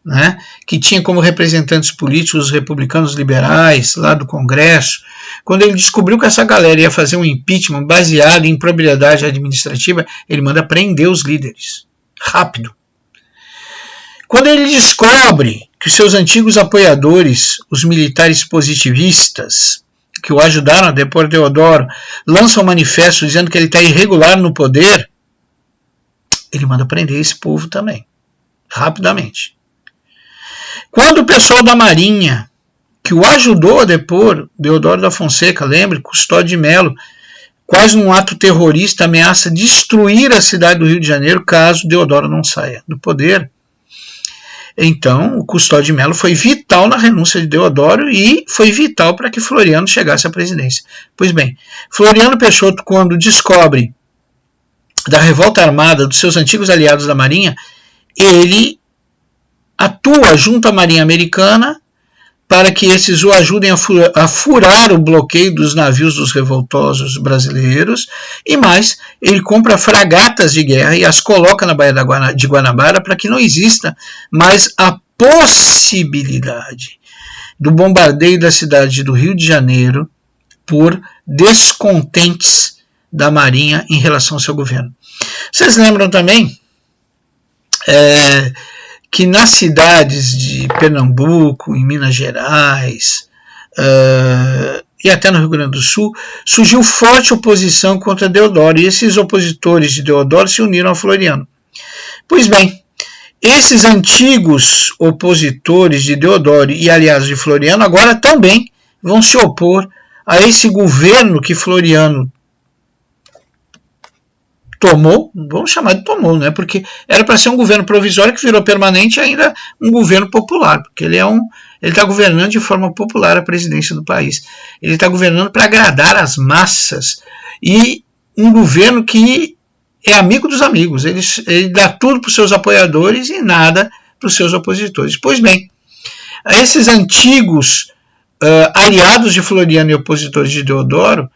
né, que tinha como representantes políticos os republicanos liberais lá do Congresso. Quando ele descobriu que essa galera ia fazer um impeachment baseado em improbidade administrativa, ele manda prender os líderes. Rápido. Quando ele descobre que os seus antigos apoiadores, os militares positivistas, que o ajudaram a depor Deodoro, lançam um manifesto dizendo que ele está irregular no poder, ele manda prender esse povo também, rapidamente. Quando o pessoal da Marinha, que o ajudou a depor Deodoro da Fonseca, lembre, Custódio de Melo, quase num ato terrorista, ameaça destruir a cidade do Rio de Janeiro caso Deodoro não saia do poder. Então, o Custódio de Melo foi vital na renúncia de Deodoro e foi vital para que Floriano chegasse à presidência. Pois bem, Floriano Peixoto, quando descobre da revolta armada dos seus antigos aliados da Marinha, ele atua junto à Marinha Americana para que esses o ajudem a furar o bloqueio dos navios dos revoltosos brasileiros, e mais, ele compra fragatas de guerra e as coloca na Baía de Guanabara para que não exista mais a possibilidade do bombardeio da cidade do Rio de Janeiro por descontentes da Marinha em relação ao seu governo. Vocês lembram também que nas cidades de Pernambuco, em Minas Gerais e até no Rio Grande do Sul, surgiu forte oposição contra Deodoro, e esses opositores de Deodoro se uniram a Floriano. Pois bem, esses antigos opositores de Deodoro e aliados de Floriano agora também vão se opor a esse governo que Floriano tomou, vamos chamar de tomou, né? Porque era para ser um governo provisório que virou permanente, ainda um governo popular, porque ele está governando de forma popular a presidência do país. Ele está governando para agradar as massas, e um governo que é amigo dos amigos. Ele dá tudo para os seus apoiadores e nada para os seus opositores. Pois bem, esses antigos aliados de Floriano e opositores de Deodoro,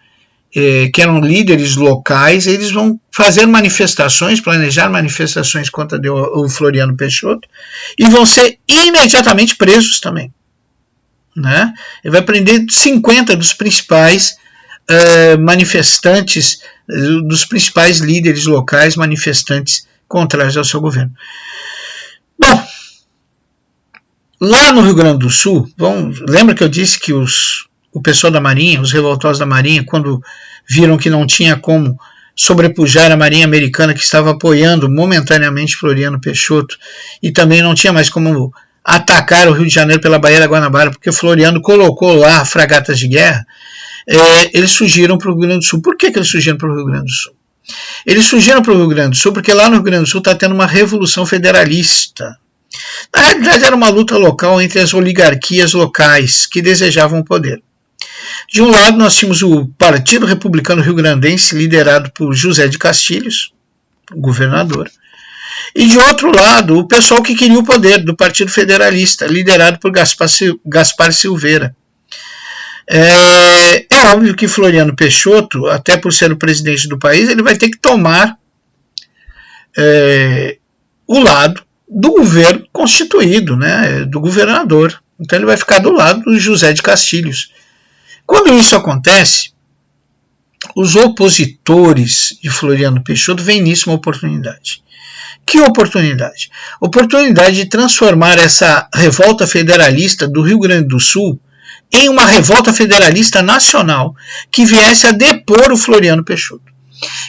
que eram líderes locais, eles vão fazer manifestações, planejar manifestações contra o Floriano Peixoto, e vão ser imediatamente presos também, né? Ele vai prender 50 dos principais manifestantes, dos principais líderes locais manifestantes contrários ao seu governo. Bom, lá no Rio Grande do Sul, lembra que eu disse que o pessoal da Marinha, os revoltosos da Marinha, quando viram que não tinha como sobrepujar a Marinha Americana, que estava apoiando momentaneamente Floriano Peixoto, e também não tinha mais como atacar o Rio de Janeiro pela Baía da Guanabara, porque Floriano colocou lá fragatas de guerra, eles fugiram para o Rio Grande do Sul. Por que eles fugiram para o Rio Grande do Sul? Eles fugiram para o Rio Grande do Sul porque lá no Rio Grande do Sul está tendo uma revolução federalista. Na realidade, era uma luta local entre as oligarquias locais que desejavam o poder. De um lado, nós tínhamos o Partido Republicano Rio-Grandense, liderado por José de Castilhos, governador. E de outro lado, o pessoal que queria o poder, do Partido Federalista, liderado por Gaspar Silveira. É óbvio que Floriano Peixoto, até por ser o presidente do país, ele vai ter que tomar o lado do governo constituído, né, do governador. Então ele vai ficar do lado do José de Castilhos. Quando isso acontece, os opositores de Floriano Peixoto veem nisso uma oportunidade. Que oportunidade? Oportunidade de transformar essa revolta federalista do Rio Grande do Sul em uma revolta federalista nacional que viesse a depor o Floriano Peixoto.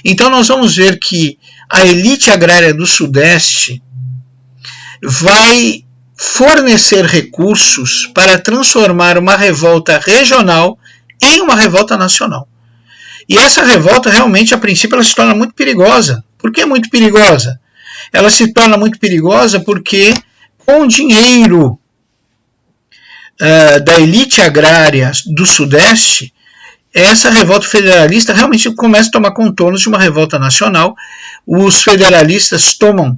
Então nós vamos ver que a elite agrária do Sudeste vai fornecer recursos para transformar uma revolta regional em uma revolta nacional. E essa revolta realmente, a princípio, ela se torna muito perigosa. Por que muito perigosa? Ela se torna muito perigosa porque com o dinheiro da elite agrária do Sudeste, essa revolta federalista realmente começa a tomar contornos de uma revolta nacional. Os federalistas tomam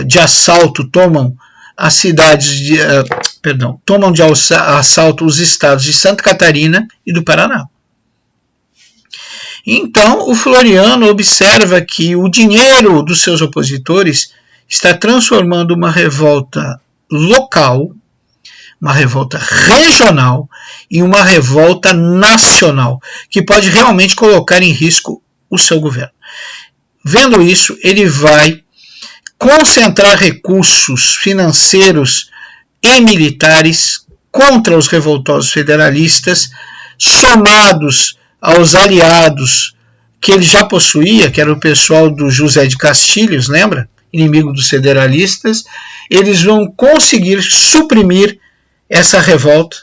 de assalto, tomam as cidades tomam de assalto os estados de Santa Catarina e do Paraná. Então, o Floriano observa que o dinheiro dos seus opositores está transformando uma revolta local, uma revolta regional e uma revolta nacional, que pode realmente colocar em risco o seu governo. Vendo isso, ele vai concentrar recursos financeiros e militares contra os revoltosos federalistas, somados aos aliados que ele já possuía, que era o pessoal do José de Castilhos, lembra? Inimigo dos federalistas. Eles vão conseguir suprimir essa revolta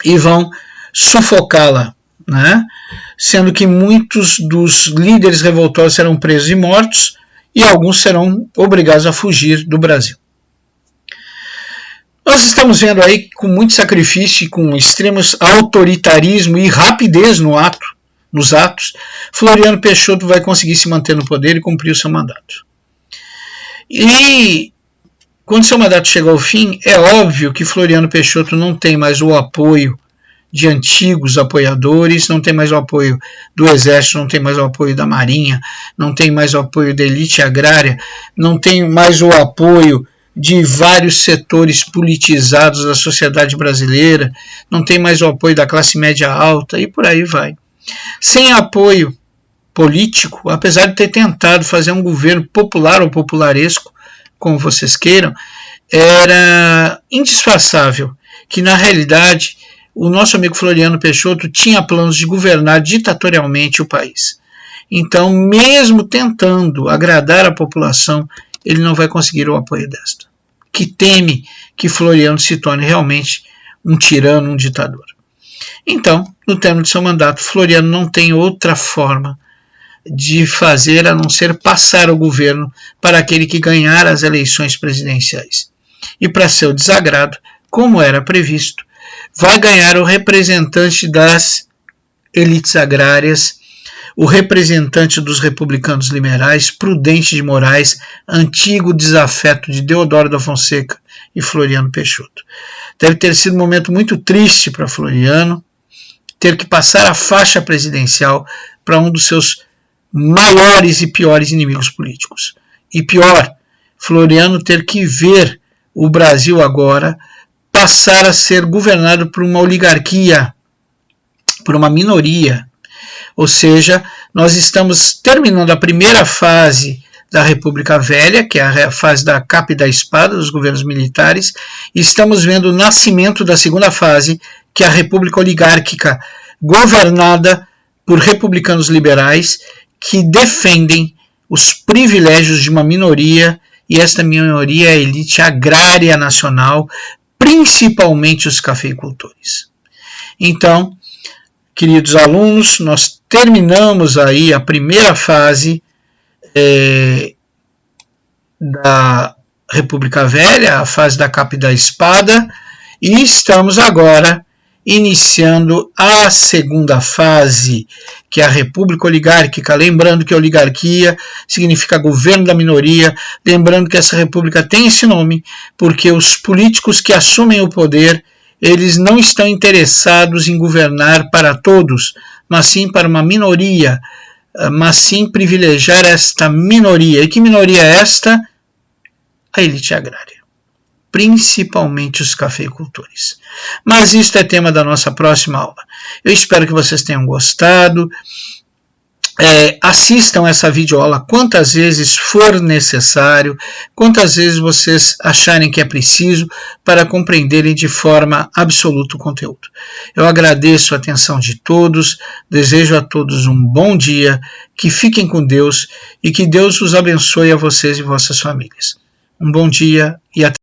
e vão sufocá-la, né? Sendo que muitos dos líderes revoltosos serão presos e mortos, e alguns serão obrigados a fugir do Brasil. Nós estamos vendo aí, com muito sacrifício, com extremo autoritarismo e rapidez nos atos, Floriano Peixoto vai conseguir se manter no poder e cumprir o seu mandato. E quando seu mandato chega ao fim, é óbvio que Floriano Peixoto não tem mais o apoio de antigos apoiadores, não tem mais o apoio do Exército, não tem mais o apoio da Marinha, não tem mais o apoio da elite agrária, não tem mais o apoio de vários setores politizados da sociedade brasileira, não tem mais o apoio da classe média alta e por aí vai. Sem apoio político, apesar de ter tentado fazer um governo popular ou popularesco, como vocês queiram, era indisfarçável que, na realidade, o nosso amigo Floriano Peixoto tinha planos de governar ditatorialmente o país. Então, mesmo tentando agradar a população, ele não vai conseguir o apoio desta, que teme que Floriano se torne realmente um tirano, um ditador. Então, no término de seu mandato, Floriano não tem outra forma de fazer a não ser passar o governo para aquele que ganhar as eleições presidenciais. E, para seu desagrado, como era previsto, vai ganhar o representante das elites agrárias, o representante dos republicanos liberais, Prudente de Moraes, antigo desafeto de Deodoro da Fonseca e Floriano Peixoto. Deve ter sido um momento muito triste para Floriano ter que passar a faixa presidencial para um dos seus maiores e piores inimigos políticos. E pior, Floriano ter que ver o Brasil agora passar a ser governado por uma oligarquia, por uma minoria. Ou seja, nós estamos terminando a primeira fase da República Velha, que é a fase da capa e da espada dos governos militares, e estamos vendo o nascimento da segunda fase, que é a República Oligárquica, governada por republicanos liberais que defendem os privilégios de uma minoria, e esta minoria é a elite agrária nacional, principalmente os cafeicultores. Então, queridos alunos, nós terminamos aí a primeira fase da República Velha, a fase da capa e da espada, e estamos agora iniciando a segunda fase, que é a República Oligárquica. Lembrando que a oligarquia significa governo da minoria, lembrando que essa república tem esse nome porque os políticos que assumem o poder, eles não estão interessados em governar para todos, mas sim para uma minoria, mas sim privilegiar esta minoria. E que minoria é esta? A elite agrária, principalmente os cafeicultores. Mas isso é tema da nossa próxima aula. Eu espero que vocês tenham gostado. assistam essa videoaula quantas vezes for necessário, quantas vezes vocês acharem que é preciso para compreenderem de forma absoluta o conteúdo. Eu agradeço a atenção de todos, desejo a todos um bom dia, que fiquem com Deus e que Deus os abençoe a vocês e vossas famílias. Um bom dia e até